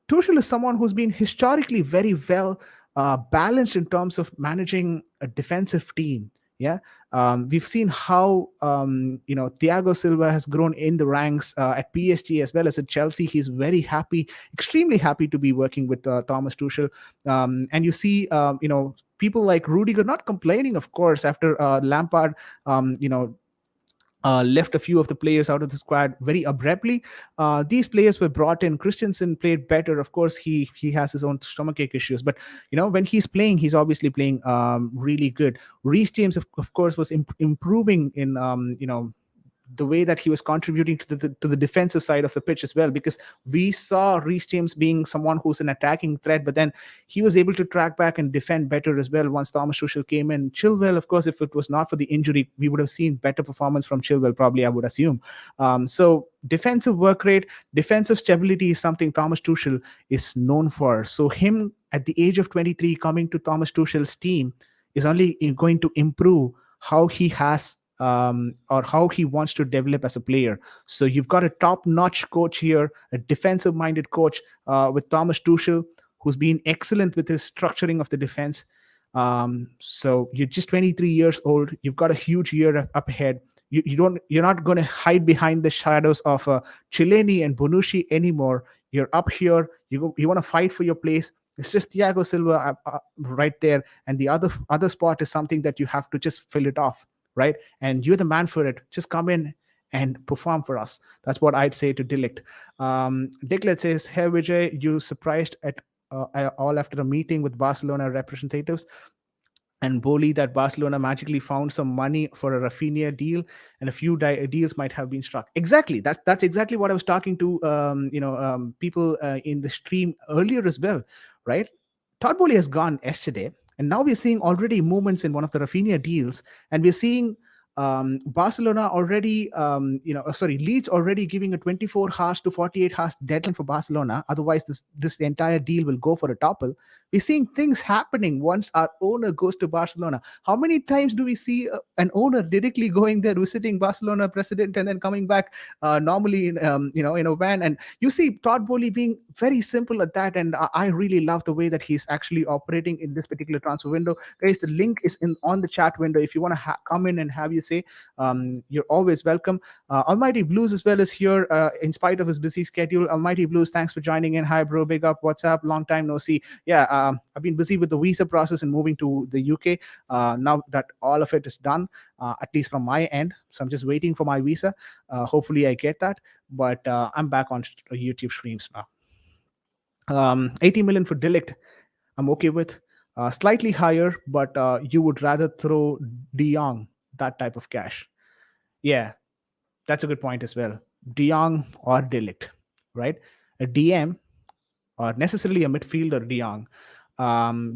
Tuchel is someone who's been historically very well balanced in terms of managing a defensive team. Yeah, we've seen how Thiago Silva has grown in the ranks at PSG as well as at Chelsea. He's very happy, extremely happy to be working with Thomas Tuchel. And you see, people like Rudiger not complaining, of course, after Lampard, left a few of the players out of the squad very abruptly. These players were brought in. Christensen played better. Of course, he has his own stomachache issues, but when he's playing, he's obviously playing really good. Reece James, of course, was improving in the way that he was contributing to the defensive side of the pitch as well, because we saw Reece James being someone who's an attacking threat, but then he was able to track back and defend better as well once Thomas Tuchel came in. Chilwell, of course, if it was not for the injury, we would have seen better performance from Chilwell, probably, I would assume. So defensive work rate, defensive stability is something Thomas Tuchel is known for. So him at the age of 23 coming to Thomas Tuchel's team is only going to improve how he has or how he wants to develop as a player. So you've got a top-notch coach here, a defensive-minded coach with Thomas Tuchel, who's been excellent with his structuring of the defense. So you're just 23 years old. You've got a huge year up ahead. You're not going to hide behind the shadows of Chileni and Bonucci anymore. You're up here. You want to fight for your place. It's just Thiago Silva right there, and the other spot is something that you have to just fill it off, right? And you're the man for it. Just come in and perform for us. That's what I'd say to Delict. Dicklet says, "Hey Vijay, you surprised at all after a meeting with Barcelona representatives and Boli that Barcelona magically found some money for a Rafinha deal, and a few deals might have been struck." Exactly. That's exactly what I was talking to people in the stream earlier as well, right? Todd Bowley has gone yesterday, and now we're seeing already movements in one of the Rafinha deals, and we're seeing Barcelona already, Leeds already giving a 24 hours to 48 hours deadline for Barcelona. Otherwise, this entire deal will go for a topple. We're seeing things happening once our owner goes to Barcelona. How many times do we see an owner directly going there, visiting Barcelona president, and then coming back normally in a van? And you see Todd Bowley being very simple at that, and I really love the way that he's actually operating in this particular transfer window. Guys, the link is on the chat window if you want to come in and have your say. You're always welcome. Almighty Blues as well is here, in spite of his busy schedule. Almighty Blues, thanks for joining in. Hi, bro. Big up. What's up? Long time no see. Yeah, I've been busy with the visa process and moving to the UK. Now that all of it is done, at least from my end, so I'm just waiting for my visa. Hopefully, I get that. But I'm back on YouTube streams now. 80 million for Delict, I'm okay with. Slightly higher, but you would rather throw De Jong that type of cash. Yeah, that's a good point as well. De Jong or Delict, right? A DM or necessarily a midfielder, De Jong.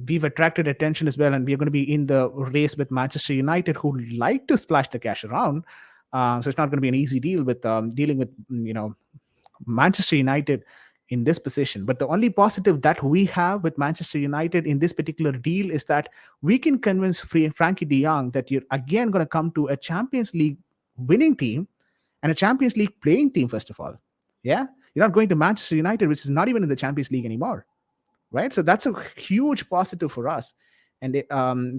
We've attracted attention as well, and we're going to be in the race with Manchester United, who like to splash the cash around. So it's not going to be an easy deal with dealing with Manchester United in this position. But the only positive that we have with Manchester United in this particular deal is that we can convince Frankie De Jong that you're again going to come to a Champions League winning team and a Champions League playing team, first of all. Yeah? You're not going to Manchester United, which is not even in the Champions League anymore, right? So that's a huge positive for us. And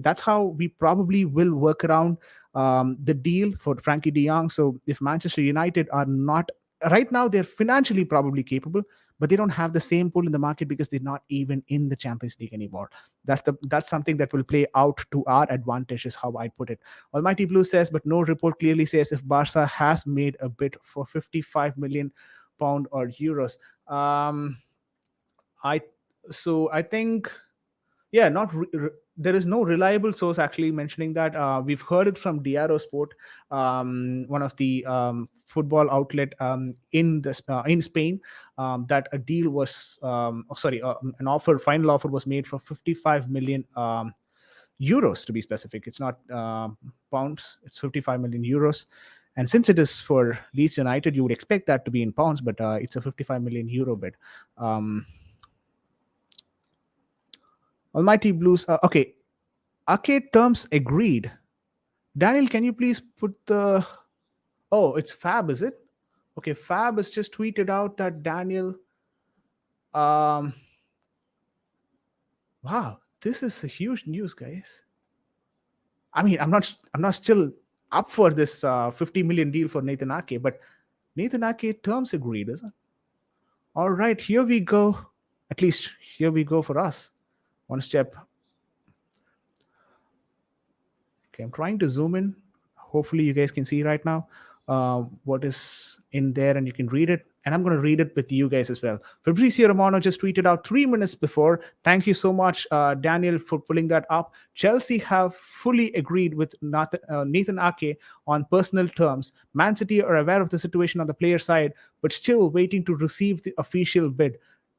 that's how we probably will work around the deal for Frankie De Jong. So if Manchester United are not, right now, they're financially probably capable, but they don't have the same pull in the market because they're not even in the Champions League anymore. That's something that will play out to our advantage, is how I put it. Almighty Blue says, but no report clearly says if Barca has made a bid for 55 million pound or euros. I I think, yeah, not there is no reliable source actually mentioning that. We've heard it from Diario Sport, one of the football outlet in Spain, that a deal was an offer, final offer was made for 55 million euros, to be specific. It's not pounds, it's 55 million euros. And since it is for Leeds United, you would expect that to be in pounds, but it's a 55 million euro bid. Almighty Blues. Okay. Arcade terms agreed. Daniel, can you please put the. Oh, it's Fab, is it? Okay, Fab has just tweeted out that Daniel. Wow, this is a huge news, guys. I mean, I'm not still up for this 50 million deal for Nathan Ake, but Nathan Ake terms agreed, isn't it? All right, here we go. At least here we go for us. One step. Okay, I'm trying to zoom in. Hopefully, you guys can see right now what is in there and you can read it. And I'm going to read it with you guys as well. Fabrizio Romano just tweeted out 3 minutes before. Thank you so much, Daniel, for pulling that up. Chelsea have fully agreed with Nathan Ake on personal terms. Man City are aware of the situation on the player side, but still waiting to receive the official bid.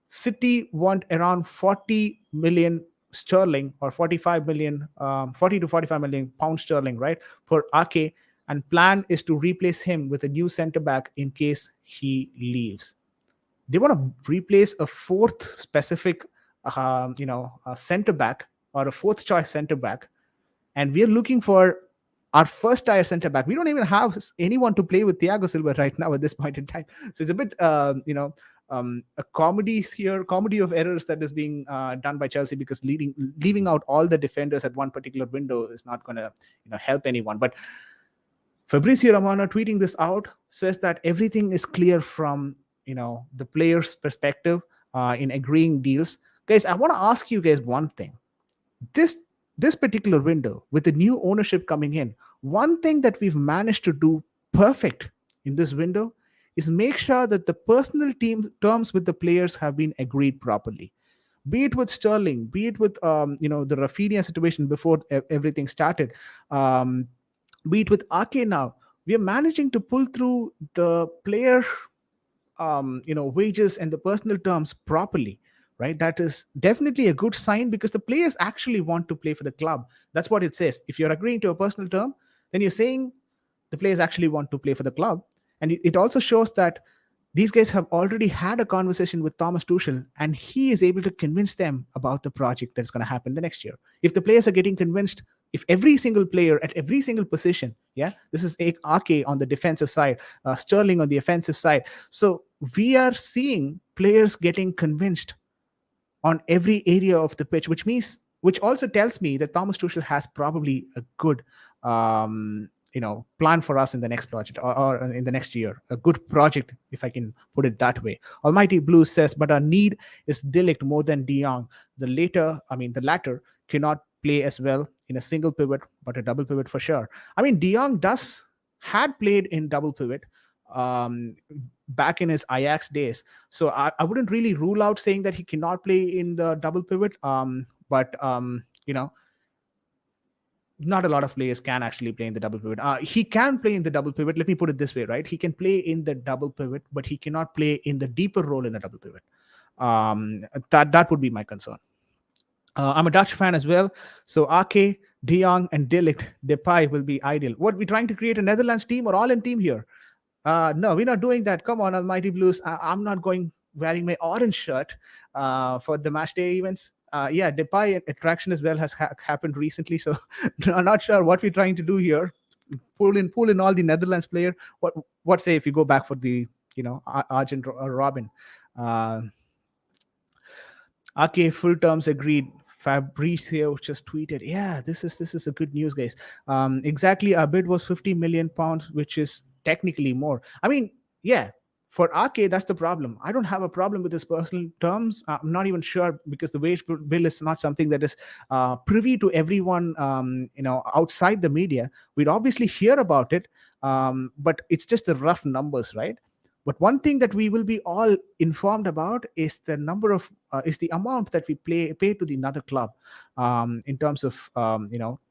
City want around 40 million sterling or 45 million, 40 to 45 million pound sterling, right, for Ake, and plan is to replace him with a new centre back in case he leaves. They want to replace a fourth specific, a centre back or a fourth choice centre back, and we are looking for our first tier centre back. We don't even have anyone to play with Thiago Silva right now at this point in time. So it's a bit, a comedy of errors that is being done by Chelsea, because leaving out all the defenders at one particular window is not going to help anyone. But Fabrizio Romano tweeting this out says that everything is clear from the player's perspective in agreeing deals. Guys, I want to ask you guys one thing. This particular window, with the new ownership coming in, one thing that we've managed to do perfect in this window is make sure that the personal team terms with the players have been agreed properly. Be it with Sterling, be it with the Rafinha situation before everything started, be it with Ake now, we are managing to pull through the player wages and the personal terms properly, right? That is definitely a good sign, because the players actually want to play for the club. That's what it says. If you're agreeing to a personal term, then you're saying the players actually want to play for the club. And it also shows that these guys have already had a conversation with Thomas Tuchel, and he is able to convince them about the project that's going to happen the next year. If the players are getting convinced, if every single player at every single position, yeah, this is Ake on the defensive side, Sterling on the offensive side. So we are seeing players getting convinced on every area of the pitch, which also tells me that Thomas Tuchel has probably a good plan for us in the next project, or in the next year. A good project, if I can put it that way. Almighty Blues says, but our need is Delict more than De Jong. The latter cannot play as well in a single pivot, but a double pivot for sure. I mean, De Jong does had played in double pivot um, back in his Ajax days. So I wouldn't really rule out saying that he cannot play in the double pivot. But not a lot of players can actually play in the double pivot. He can play in the double pivot. Let me put it this way, right? He can play in the double pivot, but he cannot play in the deeper role in a double pivot. That would be my concern. I'm a Dutch fan as well. So Ake, De Jong, and Delict, Depay will be ideal. What, we trying to create a Netherlands team or all-in team here? No, we're not doing that. Come on, Almighty Blues. I'm not going wearing my orange shirt for the match day events. Yeah, Depay attraction as well has happened recently. So I'm not sure what we're trying to do here. Pull in all the Netherlands player. What say if you go back for the Argent Robin? Uh, Okay, full terms agreed. Fabricio just tweeted, "Yeah, this is a good news, guys. Exactly, our bid was 50 million pounds, which is technically more. I mean, yeah, for RK, that's the problem. I don't have a problem with his personal terms. I'm not even sure because the wage bill is not something that is privy to everyone. Outside the media, we'd obviously hear about it, but it's just the rough numbers, right? But one thing that we will be all informed about is the amount that we pay to the another club in terms of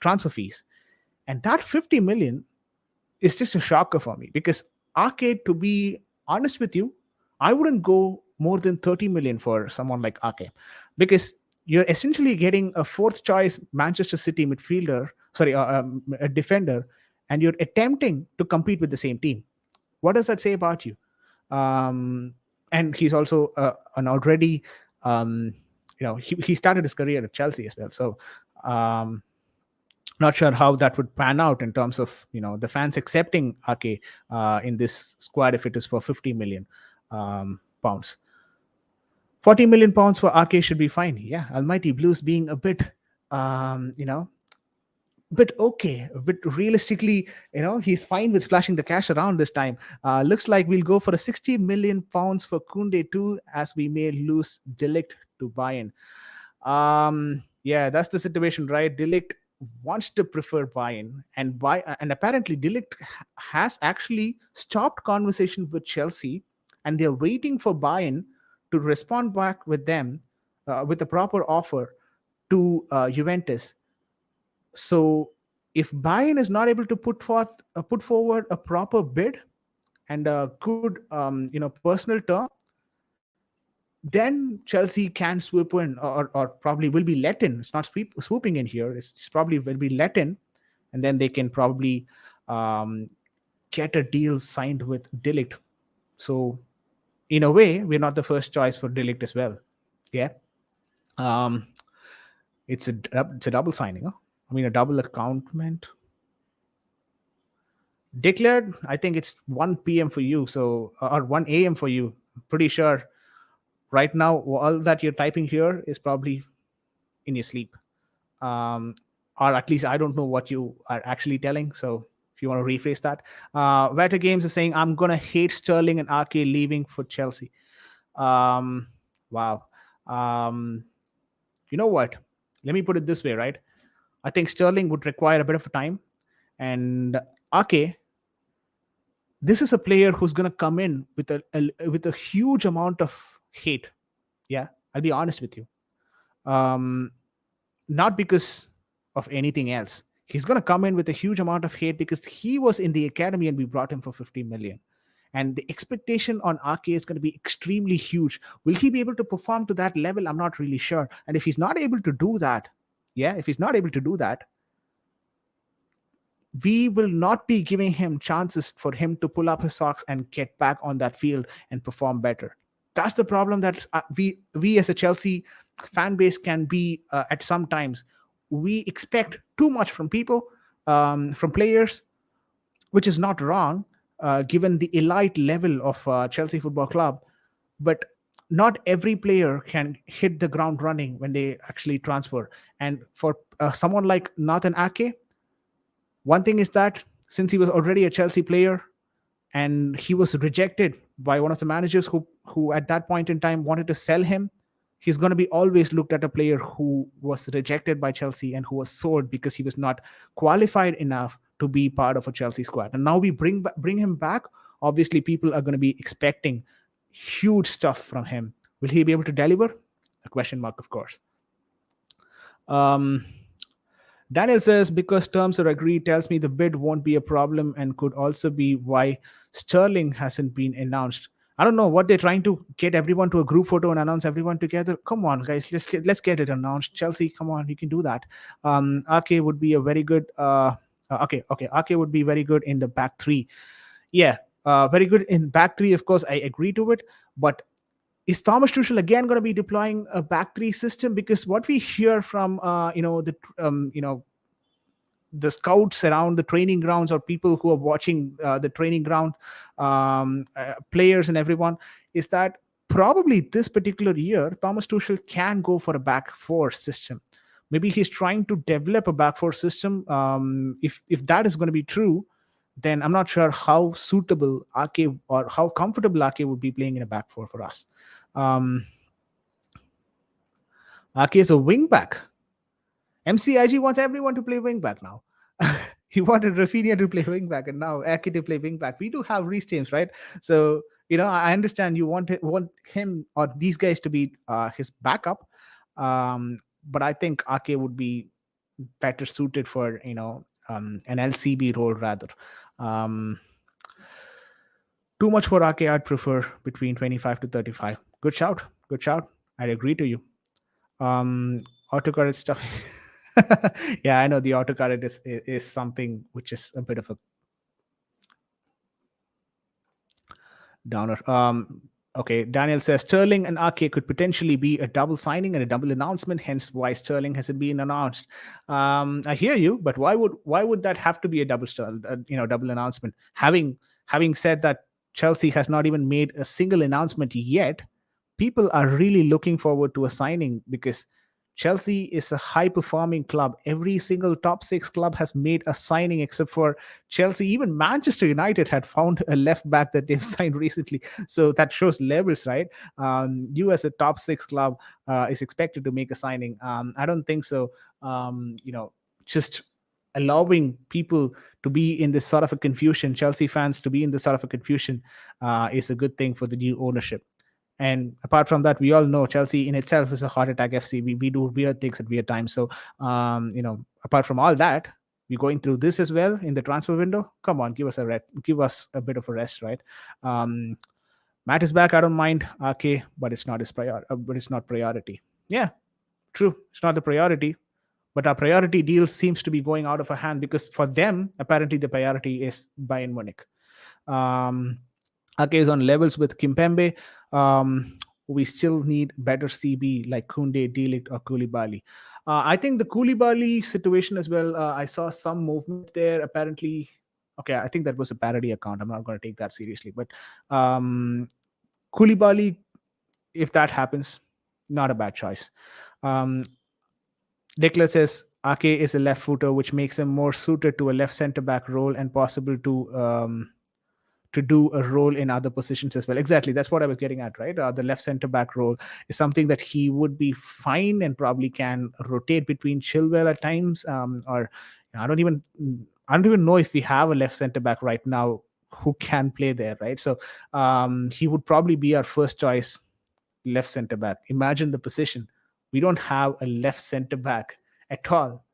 transfer fees, and that 50 million is just a shocker for me because Arcade, to be honest with you, I wouldn't go more than 30 million for someone like Arcade because you're essentially getting a fourth choice Manchester City midfielder, sorry, a defender, and you're attempting to compete with the same team. What does that say about you? um, and he's also an already he started his career at Chelsea as well. So um, not sure how that would pan out in terms of the fans accepting Ake in this squad if it is for 50 million pounds. 40 million pounds for Ake should be fine. Yeah, Almighty Blues being a bit um, you know but okay, but realistically, he's fine with splashing the cash around this time. Looks like we'll go for a 60 million pounds for Kounde too, as we may lose Delict to Bayern. Yeah, that's the situation, right? Delict wants to prefer Bayern, and apparently Delict has actually stopped conversation with Chelsea, and they're waiting for Bayern to respond back with them with a proper offer to Juventus. So if Bayern is not able to put forward a proper bid and a good personal term, then Chelsea can swoop in, or probably will be let in. It's not swooping in here. It's probably will be let in, and then they can probably um, get a deal signed with Delict. So in a way, we're not the first choice for Delict as well. Yeah. Um, it's a double signing. Huh? I mean, a double accountment. Declared, I think it's 1 p.m. for you, so or 1 a.m. for you. Pretty sure right now all that you're typing here is probably in your sleep, um, or at least I don't know what you are actually telling. So if you want to rephrase that, Wetter Games is saying I'm gonna hate Sterling and RK leaving for Chelsea. Um, wow. Um, you know what? Let me put it this way, right? I think Sterling would require a bit of time, and RK, this is a player who's going to come in with a huge amount of hate. Yeah, I'll be honest with you. um Not because of anything else. He's going to come in with a huge amount of hate because he was in the academy and we brought him for 50 million, and the expectation on RK is going to be extremely huge. Will he be able to perform to that level? I'm not really sure. And if he's not able to do that, yeah, if he's not able to do that, we will not be giving him chances for him to pull up his socks and get back on that field and perform better. That's the problem that we as a Chelsea fan base can be at some times. We expect too much from people, from players, which is not wrong, given the elite level of Chelsea Football Club. But not every player can hit the ground running when they actually transfer. And for someone like Nathan Ake, one thing is that since he was already a Chelsea player and he was rejected by one of the managers who at that point in time wanted to sell him. He's going to be always looked at a player who was rejected by Chelsea and who was sold because he was not qualified enough to be part of a Chelsea squad. And now we bring him back. Obviously, people are going to be expecting huge stuff from him. Will he be able to deliver? A question mark, of course. Um, Daniel says, because terms are agreed, tells me the bid won't be a problem and could also be why Sterling hasn't been announced. I don't know what they're trying to get everyone to a group photo and announce everyone together. Come on, guys, let's get it announced. Chelsea, come on, you can do that. Ake would be a very good. Okay. Ake would be very good in the back three. Yeah, very good in back three. Of course, I agree to it, but is Thomas Tuchel again going to be deploying a back three system? Because what we hear from the scouts around the training grounds or people who are watching the training ground, players and everyone, is that probably this particular year Thomas Tuchel can go for a back four system. Maybe he's trying to develop a back four system. If that is going to be true, then I'm not sure how suitable Ake or how comfortable Ake would be playing in a back four for us. Um, Ake is a wing back. MCIG wants everyone to play wing back now. He wanted Rafinha to play wing back, and now Ake to play wing back. We do have Reece James, right? So I understand you want him or these guys to be his backup, but I think Ake would be better suited for an LCB role rather. Um, Too much for Ake. I'd prefer between 25 to 35. Good shout. Good shout. I'd agree to you. Um, Autocorrect stuff. Yeah, I know the autocorrect is something which is a bit of a downer. Okay, Daniel says Sterling and Ake could potentially be a double signing and a double announcement. Hence, why Sterling hasn't been announced. I hear you, but why would that have to be a double announcement? Having said that, Chelsea has not even made a single announcement yet. People are really looking forward to a signing because Chelsea is a high performing club. Every single top six club has made a signing except for Chelsea. Even Manchester United had found a left back that they've signed recently. So that shows levels, right? You, as a top six club, is expected to make a signing. I don't think so. Just allowing people to be in this sort of a confusion, Chelsea fans to be in this sort of a confusion, is a good thing for the new ownership. And apart from that, we all know Chelsea in itself is a heart attack FC. We do weird things at weird times. So, apart from all that, we're going through this as well in the transfer window. Come on, give us a bit of a rest, right? Um, Matt is back. I don't mind RK, but it's not his but it's not priority. Yeah, true. It's not the priority, but our priority deal seems to be going out of our hand because for them, apparently, the priority is Bayern Munich. Um, Ake is on levels with Kimpembe. We still need better CB like Kounde, Delict, or Koulibaly. I think the Koulibaly situation as well. I saw some movement there. Apparently, okay, I think that was a parody account. I'm not going to take that seriously. But Koulibaly, if that happens, not a bad choice. Um, Declan says Ake is a left footer, which makes him more suited to a left centre back role and possible to do a role in other positions as well. Exactly, that's what I was getting at, right? The left center back role is something that he would be fine and probably can rotate between Chilwell at times. Or I don't even know if we have a left center back right now who can play there, right? So he would probably be our first choice left center back. Imagine the position. We don't have a left center back at all.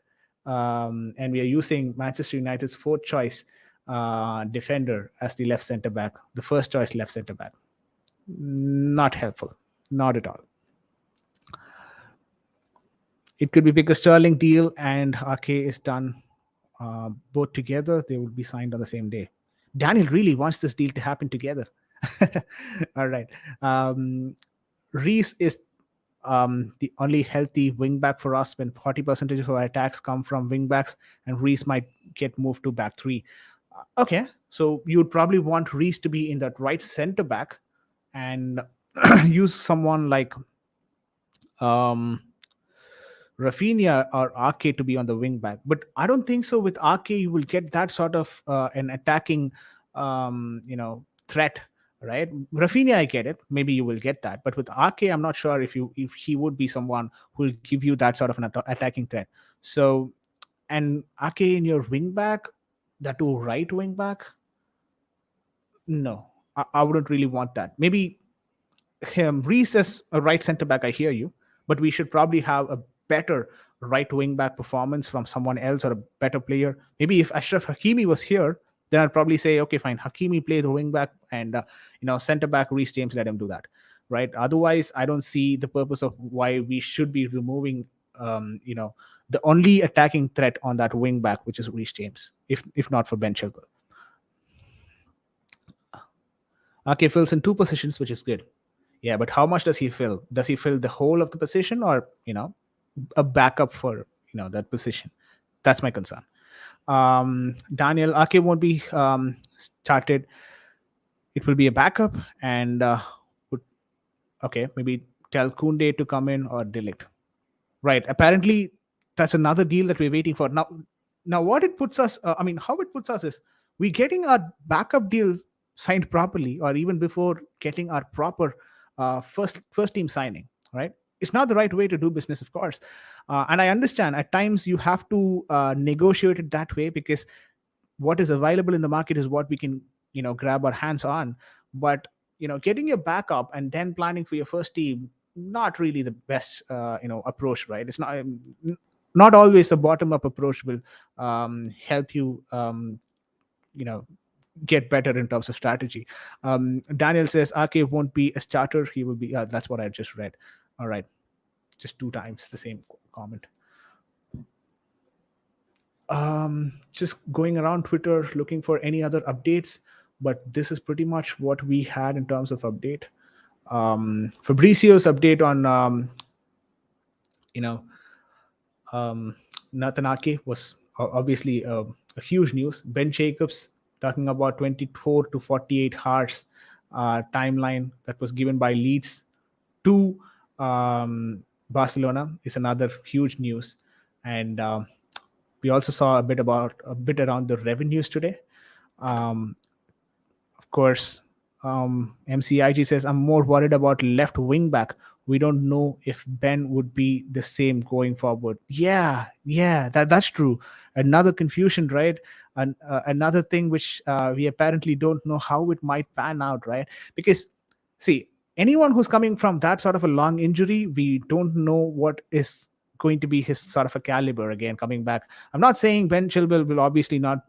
And we are using Manchester United's fourth choice defender as the left center back, the first choice left center back. Not helpful, not at all. It could be because Sterling deal and Ake is done both together. They will be signed on the same day. Daniel really wants this deal to happen together. All right. Reece is the only healthy wing back for us when 40% of our attacks come from wing backs, and Reece might get moved to back three. Okay, so you would probably want Reece to be in that right center back and use someone like Rafinha or RK to be on the wing back. But I don't think so. With RK, you will get that sort of an attacking, threat, right? Rafinha, I get it. Maybe you will get that. But with RK, I'm not sure if he would be someone who will give you that sort of an attacking threat. So, and RK in your wing back, that to right wing back, no, I wouldn't really want that. Maybe him Reese as a right center back, I hear you, but we should probably have a better right wing back performance from someone else or a better player. Maybe if Ashraf Hakimi was here, then I'd probably say, okay, fine, Hakimi play the wing back and center back Reese James, let him do that, right? Otherwise, I don't see the purpose of why we should be removing, the only attacking threat on that wing back, which is Reese James, if not for Ben Chilwell. Okay, fills in two positions, which is good. Yeah, but how much does he fill? Does he fill the whole of the position, or a backup for that position? That's my concern. Daniel Ake won't be started. It will be a backup, and would okay, maybe tell Kounde to come in or delete. Right. Apparently, that's another deal that we're waiting for. Now what it puts us, how it puts us is we getting our backup deal signed properly, or even before getting our proper first team signing. Right. It's not the right way to do business, of course, and I understand at times you have to negotiate it that way because what is available in the market is what we can grab our hands on. But getting your backup and then planning for your first team, not really the best approach, right? It's not always a bottom up approach will help you you know get better in terms of strategy. Daniel says Ake won't be a starter, he will be that's what I just read. All right, just two times the same comment. Just going around Twitter looking for any other updates, but this is pretty much what we had in terms of update. Fabrizio's update on you know Natanake was obviously a huge news. Ben Jacobs talking about 24 to 48 hours timeline that was given by Leeds to Barcelona is another huge news. And we also saw a bit around the revenues today. Um, of course, MCIG says, I'm more worried about left wing back. We don't know if Ben would be the same going forward. Yeah, that's true. Another confusion, right? And another thing which we apparently don't know how it might pan out, right? Because, see, anyone who's coming from that sort of a long injury, we don't know what is going to be his sort of a caliber again coming back. I'm not saying Ben Chilwell will obviously not,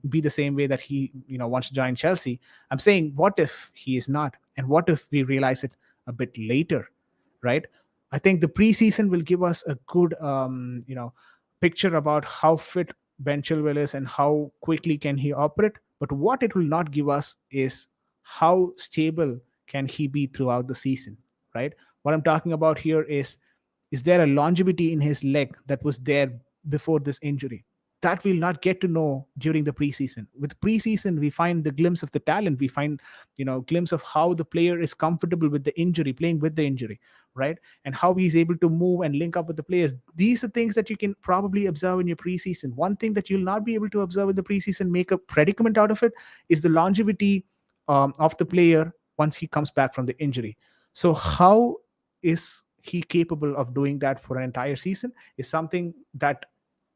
be the same way that he, wants to join Chelsea. I'm saying, what if he is not, and what if we realize it a bit later, right? I think the preseason will give us a good, picture about how fit Ben Chilwell is and how quickly can he operate. But what it will not give us is how stable can he be throughout the season, right? What I'm talking about here is there a longevity in his leg that was there before this injury? That we'll not get to know during the preseason. With preseason, we find the glimpse of the talent. We find, glimpse of how the player is comfortable with the injury, playing with the injury, right? And how he's able to move and link up with the players. These are things that you can probably observe in your preseason. One thing that you'll not be able to observe in the preseason, make a predicament out of it, is the longevity of the player once he comes back from the injury. So how is he capable of doing that for an entire season is something that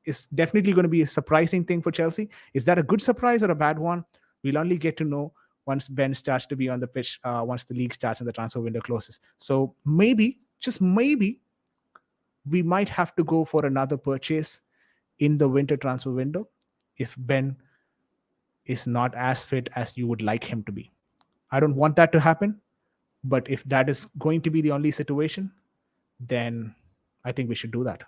is definitely going to be a surprising thing for Chelsea. Is that a good surprise or a bad one? We'll only get to know once Ben starts to be on the pitch, once the league starts and the transfer window closes. So maybe, just maybe, we might have to go for another purchase in the winter transfer window if Ben is not as fit as you would like him to be. I don't want that to happen, but if that is going to be the only situation, then I think we should do that.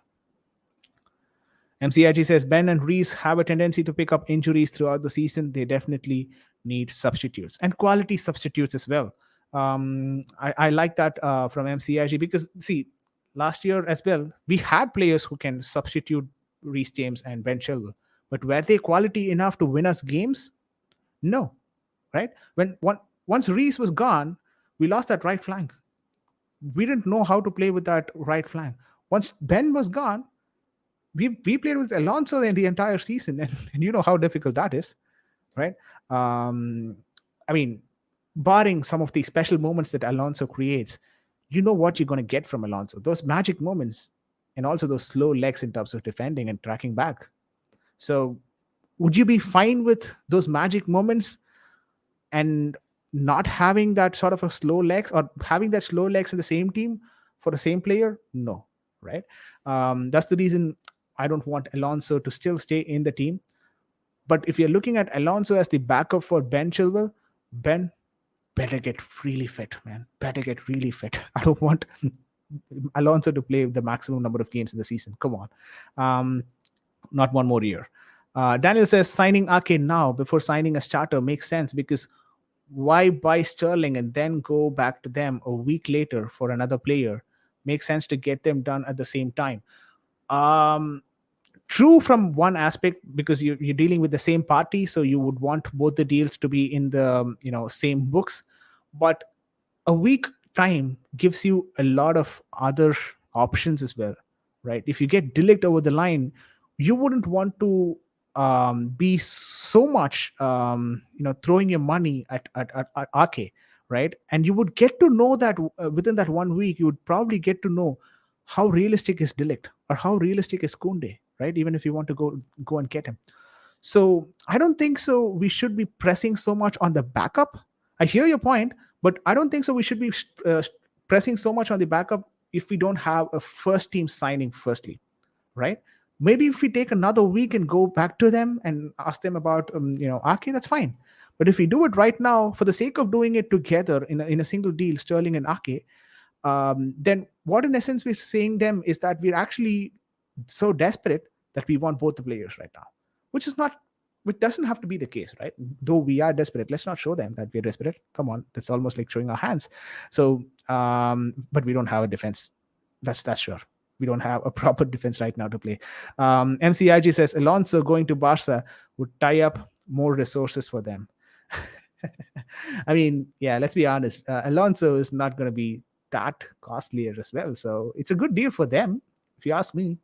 MCIG says Ben and Reese have a tendency to pick up injuries throughout the season. They definitely need substitutes and quality substitutes as well. I like that from MCIG because, see, last year as well, we had players who can substitute Reese James and Ben Chilwell, but were they quality enough to win us games? No, right? Once Reese was gone, we lost that right flank. We didn't know how to play with that right flank. Once Ben was gone, we played with Alonso in the entire season, and you know how difficult that is, right? Um, I mean, barring some of the special moments that Alonso creates, you know what you're going to get from Alonso. Those magic moments, and also those slow legs in terms of defending and tracking back. So, would you be fine with those magic moments and not having that sort of a slow legs, or having that slow legs in the same team for the same player? No, right? That's the reason I don't want Alonso to still stay in the team. But if you're looking at Alonso as the backup for Ben Chilwell, Ben better get really fit, man. Better get really fit. I don't want Alonso to play the maximum number of games in the season. Come on. Not one more year. Daniel says signing Ake now before signing a starter makes sense, because why buy Sterling and then go back to them a week later for another player? Makes sense to get them done at the same time. Um, True from one aspect, because you're dealing with the same party, so you would want both the deals to be in the same books. But a week time gives you a lot of other options as well, right? If you get Delict over the line, you wouldn't want to be so much throwing your money at Ake, right? And you would get to know that within that 1 week you would probably get to know how realistic is Delict or how realistic is Kounde, right? Even if you want to go and get him. So I don't think so. We should be pressing so much on the backup. I hear your point, but I don't think so. We should be pressing so much on the backup if we don't have a first team signing firstly, right? Maybe if we take another week and go back to them and ask them about Ake, that's fine. But if we do it right now for the sake of doing it together in a single deal, Sterling and Ake, then what in essence we're saying them is that we're actually so desperate that we want both the players right now, which is not, which doesn't have to be the case, right? Though we are desperate, let's not show them that we're desperate. Come on, that's almost like showing our hands. So but we don't have a defense, that's sure. We don't have a proper defense right now to play. MCIG says Alonso going to Barca would tie up more resources for them. I mean, yeah, let's be honest. Alonso is not going to be that costlier as well. So it's a good deal for them, if you ask me,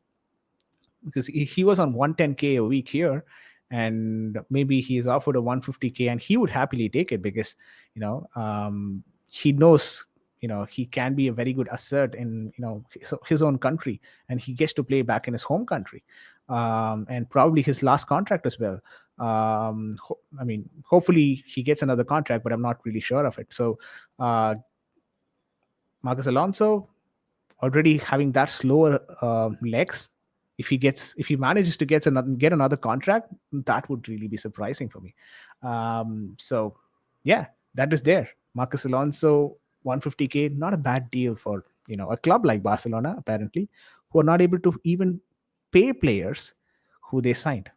because he was on 110K a week here, and maybe he's offered a 150K, and he would happily take it because, he knows, he can be a very good asset in, his own country, and he gets to play back in his home country, and probably his last contract as well. I mean, hopefully he gets another contract, but I'm not really sure of it. So, Marcus Alonso already having that slower legs. If he manages to get another contract, that would really be surprising for me. So yeah, that is there. Marcus Alonso, 150K, not a bad deal for a club like Barcelona, apparently, who are not able to even pay players who they signed.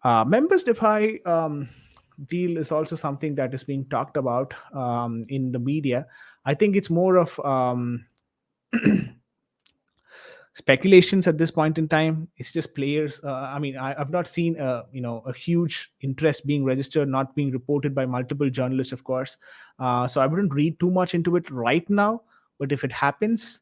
Members Depay deal is also something that is being talked about in the media. I think it's more of speculations at this point in time. It's just players. I mean, I've not seen a huge interest being registered, not being reported by multiple journalists, of course. So I wouldn't read too much into it right now. But if it happens,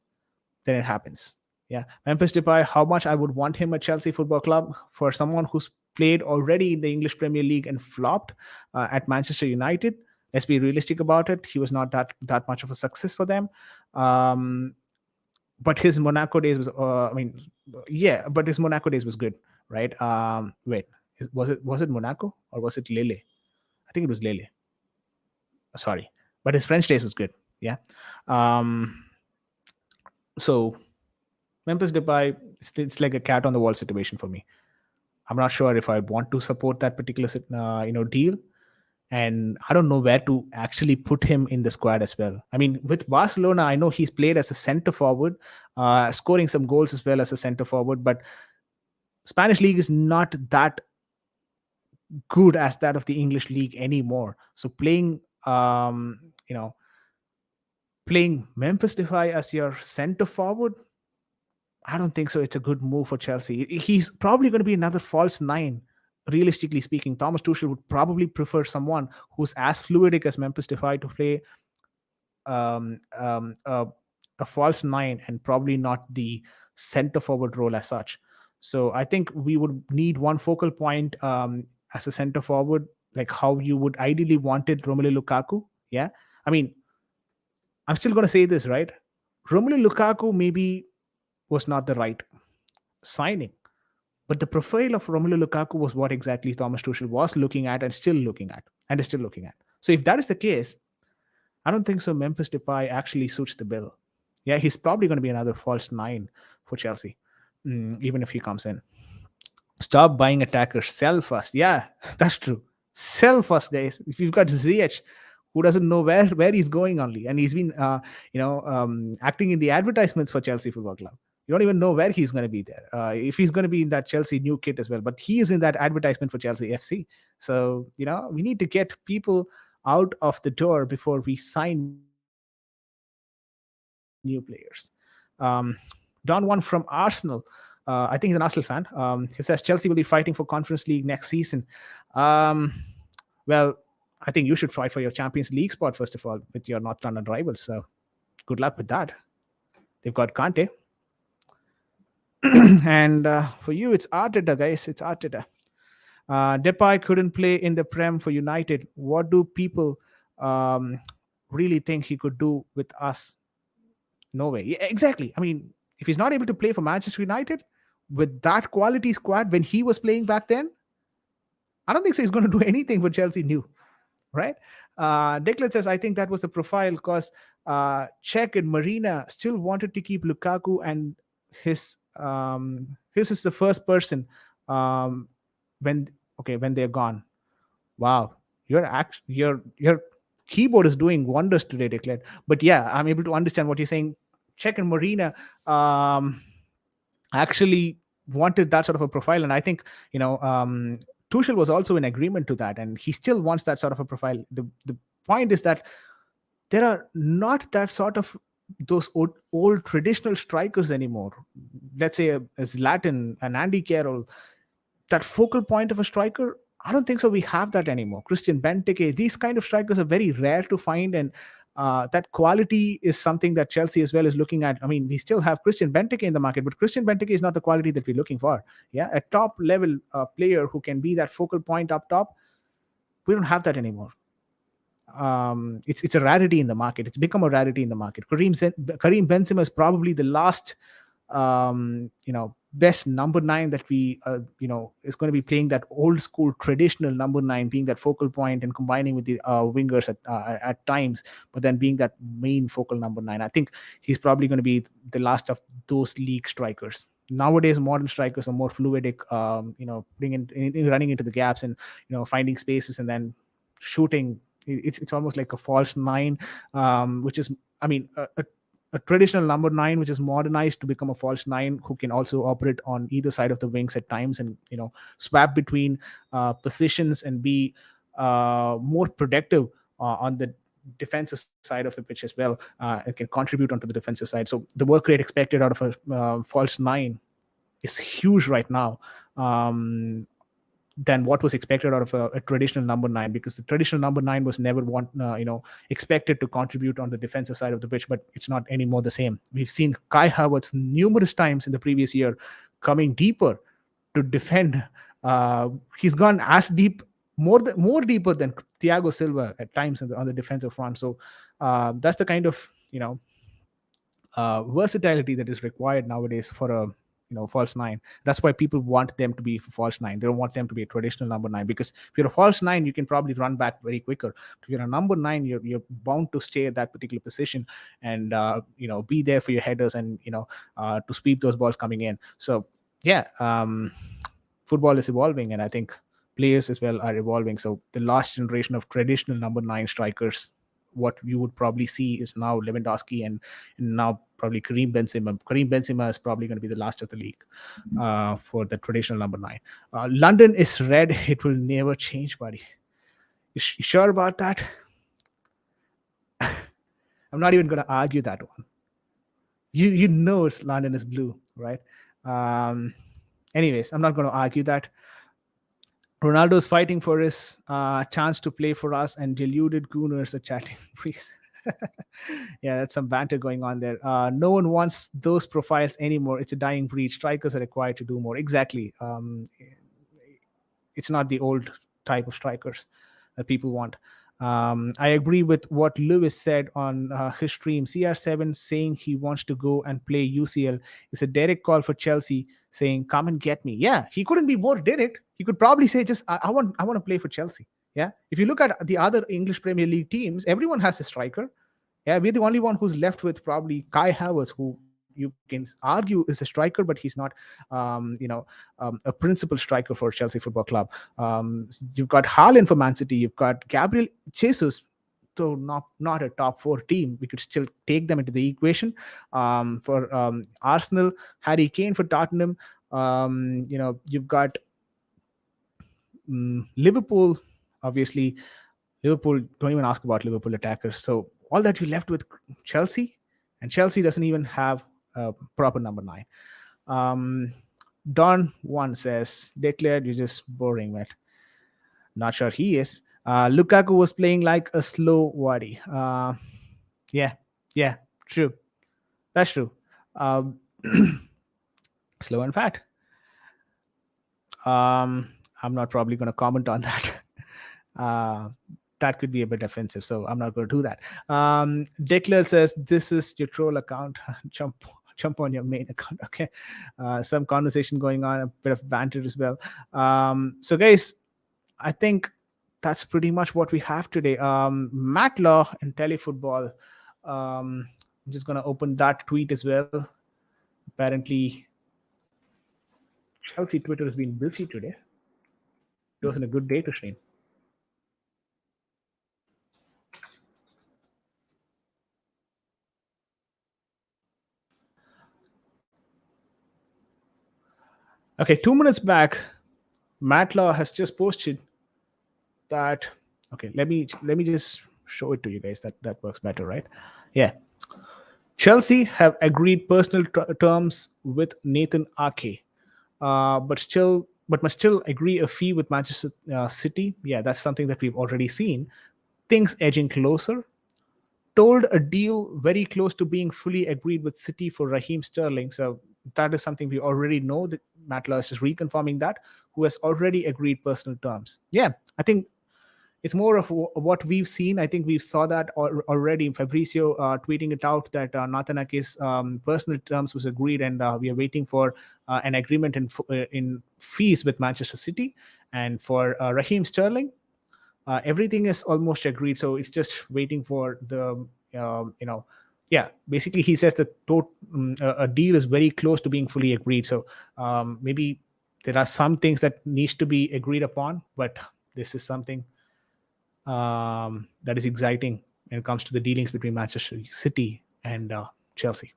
then it happens. Yeah, Memphis Depay. How much I would want him at Chelsea Football Club, for someone who's played already in the English Premier League and flopped at Manchester United. Let's be realistic about it. He was not that much of a success for them. But his Monaco days was, yeah, but his Monaco days was good, right? Wait, was it Monaco or was it Lille? I think it was Lille. Sorry, but his French days was good. Yeah. So Memphis Depay, it's like a cat on the wall situation for me. I'm not sure if I want to support that particular deal, and I don't know where to actually put him in the squad as well. I mean, with Barcelona, I know he's played as a center forward, scoring some goals as well as a center forward, but Spanish league is not that good as that of the English league anymore. So playing Memphis Depay as your center forward, I don't think so. It's a good move for Chelsea. He's probably going to be another false nine. Realistically speaking, Thomas Tuchel would probably prefer someone who's as fluidic as Memphis Depay to play um, um, uh, a false nine, and probably not the center forward role as such. So I think we would need one focal point as a center forward, like how you would ideally wanted Romelu Lukaku. Yeah, I mean, I'm still going to say this, right? Romelu Lukaku maybe was not the right signing, but the profile of Romelu Lukaku was what exactly Thomas Tuchel was looking at and still looking at and is still looking at. So if that is the case, I don't think so. Memphis Depay actually suits the bill. Yeah, he's probably going to be another false nine for Chelsea, even if he comes in. Stop buying attackers. Sell first. Yeah, that's true. Sell first, guys. If you've got Ziyech, who doesn't know where he's going only, and he's been acting in the advertisements for Chelsea Football Club. You don't even know where he's going to be there. If he's going to be in that Chelsea new kit as well, but he is in that advertisement for Chelsea FC. So we need to get people out of the door before we sign new players. Don one from Arsenal. I think he's an Arsenal fan. He says Chelsea will be fighting for Conference League next season. Um, well, I think you should fight for your Champions League spot first of all with your North London rivals. So good luck with that. They've got Kante, and for you, it's Arteta, guys. It's Arteta. Depay couldn't play in the Prem for United. What do people um, really think he could do with us? No way. Yeah, exactly. I mean, if he's not able to play for Manchester United with that quality squad when he was playing back then, I don't think so. He's going to do anything for Chelsea new, right? Declan says, I think that was a profile because Czech and Marina still wanted to keep Lukaku, and his is the first person um, when they're gone. Wow, your keyboard is doing wonders today, Declan. But yeah, I'm able to understand what you're saying. Czech and Marina actually wanted that sort of a profile, and I think Tuchel was also in agreement to that, and he still wants that sort of a profile. The point is that there are not that sort of those old traditional strikers anymore. Let's say a Zlatan, an Andy Carroll, that focal point of a striker. I don't think so. We have that anymore. Christian Benteke, these kind of strikers are very rare to find, and that quality is something that Chelsea as well is looking at. I mean, we still have Christian Benteke in the market, but Christian Benteke is not the quality that we're looking for. Yeah, a top level player who can be that focal point up top. We don't have that anymore. It's a rarity in the market. It's become a rarity in the market. Karim Benzema is probably the last best number nine that we is going to be playing that old school traditional number nine, being that focal point and combining with the wingers at times, but then being that main focal number nine. I think he's probably going to be the last of those league strikers. Nowadays modern strikers are more fluidic, running into the gaps and finding spaces and then shooting. It's almost like a false nine, which is, I mean, a traditional number nine which is modernized to become a false nine who can also operate on either side of the wings at times and swap between positions and be more productive on the defensive side of the pitch as well. It can contribute onto the defensive side. So the work rate expected out of a false nine is huge right now. Than what was expected out of a traditional number nine, because the traditional number nine was never expected to contribute on the defensive side of the pitch, but it's not anymore the same. We've seen Kai Havertz numerous times in the previous year coming deeper to defend. He's gone as deep, more deeper than Thiago Silva at times on the defensive front. So that's the kind of versatility that is required nowadays for a false nine. That's why people want them to be false nine. They don't want them to be a traditional number nine, because if you're a false nine you can probably run back very quicker. If you're a number nine, you're bound to stay at that particular position and be there for your headers and to sweep those balls coming in. So yeah, football is evolving, and I think players as well are evolving. So the last generation of traditional number nine strikers, what you would probably see is now Lewandowski and now probably Karim Benzema. Karim Benzema is probably going to be the last of the league for the traditional number nine. London is red. It will never change, buddy. You sure about that? I'm not even going to argue that one. You know it's London is blue, right? Anyways, I'm not going to argue that. Ronaldo's fighting for his chance to play for us, and deluded gooners are chatting. Please. Yeah, that's some banter going on there. No one wants those profiles anymore. It's a dying breed. Strikers are required to do more. Exactly. It's not the old type of strikers that people want. I agree with what Lewis said on his stream. CR7 saying he wants to go and play UCL is a direct call for Chelsea, saying, "Come and get me." Yeah, he couldn't be more direct. He could probably say, "Just I want to play for Chelsea." Yeah, if you look at the other English Premier League teams, everyone has a striker. Yeah, we're the only one who's left with probably Kai Havertz, who you can argue is a striker, but he's not, a principal striker for Chelsea Football Club. You've got Haaland for Man City. You've got Gabriel Jesus. So not a top four team. We could still take them into the equation. For Arsenal, Harry Kane for Tottenham. You've got Liverpool, obviously. Liverpool, don't even ask about Liverpool attackers. So all that you left with Chelsea, and Chelsea doesn't even have a proper number nine. Um, Don one says, "Declared, you're just boring, man." Not sure he is. Lukaku was playing like a slow Wadi. Yeah, yeah, true. That's true. Um, Slow and fat. I'm not probably going to comment on that. Uh, that could be a bit offensive, so I'm not going to do that. Declan says, "This is your troll account. Jump on your main account." Okay, some conversation going on, a bit of banter as well. So, guys, I think that's pretty much what we have today. Matt Law and telefootball. I'm just going to open that tweet as well. Apparently, Chelsea Twitter has been busy today. It wasn't a good day to stream. Okay, 2 minutes back, Matlaw has just posted that. Okay, let me just show it to you guys. That works better, right? Yeah. Chelsea have agreed personal terms with Nathan Ake, but must still agree a fee with Manchester City. Yeah, that's something that we've already seen. Things edging closer. Told a deal very close to being fully agreed with City for Raheem Sterling. So that is something we already know. That Matt Law is just reconfirming that, who has already agreed personal terms. Yeah, I think it's more of what we've seen. I think we saw that already. Fabrizio tweeting it out that Nathanake's personal terms was agreed, and we are waiting for an agreement in fees with Manchester City. And for Raheem Sterling, everything is almost agreed, so it's just waiting for the yeah, basically he says that a deal is very close to being fully agreed. So maybe there are some things that needs to be agreed upon, but this is something that is exciting when it comes to the dealings between Manchester City and Chelsea.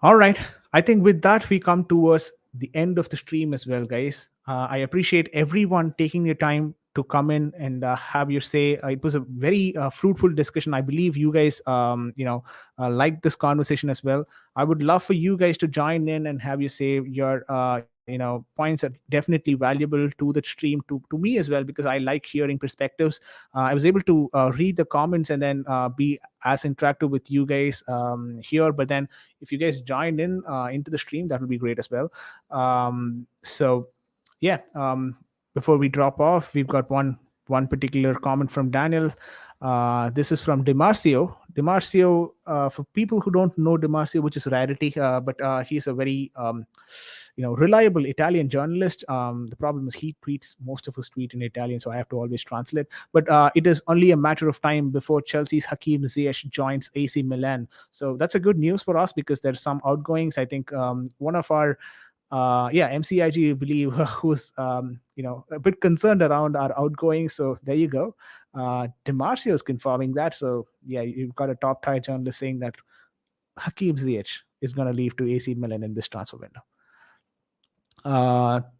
All right. I think with that, we come towards the end of the stream as well, guys. I appreciate everyone taking your time to come in and have your say. It was a very fruitful discussion. I believe you guys, liked this conversation as well. I would love for you guys to join in and have you say your, points are definitely valuable to the stream, to me as well, because I like hearing perspectives. I was able to read the comments and then be as interactive with you guys here. But then if you guys joined in into the stream, that would be great as well. So yeah, before we drop off, we've got one particular comment from Daniel. This is from Demarcio. Demarcio, for people who don't know Demarcio, which is a rarity, but he's a very reliable Italian journalist. The problem is he tweets most of his tweet in Italian, so I have to always translate. But it is only a matter of time before Chelsea's Hakim Ziyech joins AC Milan. So that's a good news for us because there's some outgoings. I think one of our MCIG, I believe, who's a bit concerned around our outgoing. So there you go. Demarcio is confirming that. So yeah, you've got a top tier journalist saying that Hakim Ziyech is going to leave to AC Milan in this transfer window.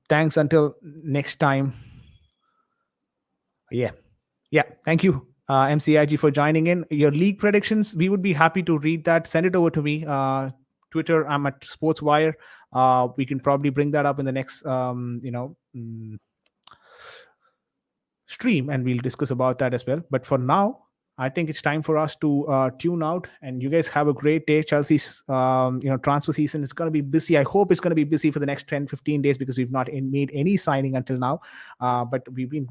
Thanks until next time. Yeah, thank you, MCIG, for joining in. Your league predictions, we would be happy to read that. Send it over to me. Twitter, I'm at SportsWire. We can probably bring that up in the next stream stream, and we'll discuss about that as well. But for now, I think it's time for us to tune out, and you guys have a great day. Chelsea's transfer season is going to be busy. I hope it's going to be busy for the next 10-15 days, because we've not made any signing until now. But we've been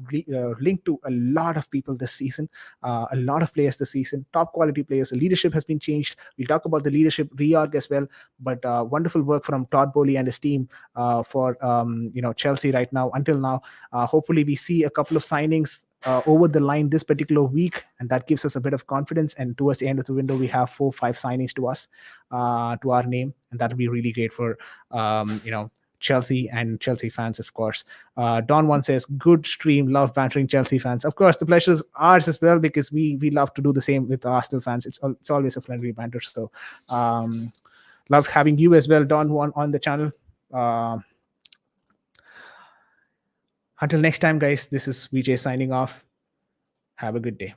linked to a lot of people this season, a lot of players this season, top quality players. The leadership has been changed. We'll talk about the leadership reorg as well. But wonderful work from Todd Bowley and his team for Chelsea right now until now. Hopefully, we see a couple of signings over the line this particular week, and that gives us a bit of confidence. And towards the end of the window, we have 4-5 signings to us, to our name, and that'll be really great for Chelsea and Chelsea fans, of course. Don One says, "Good stream, love bantering Chelsea fans." Of course, the pleasure is ours as well, because we love to do the same with Arsenal fans. It's always a friendly banter. So, love having you as well, Don One, on the channel. Uh, until next time, guys, this is VJ signing off. Have a good day.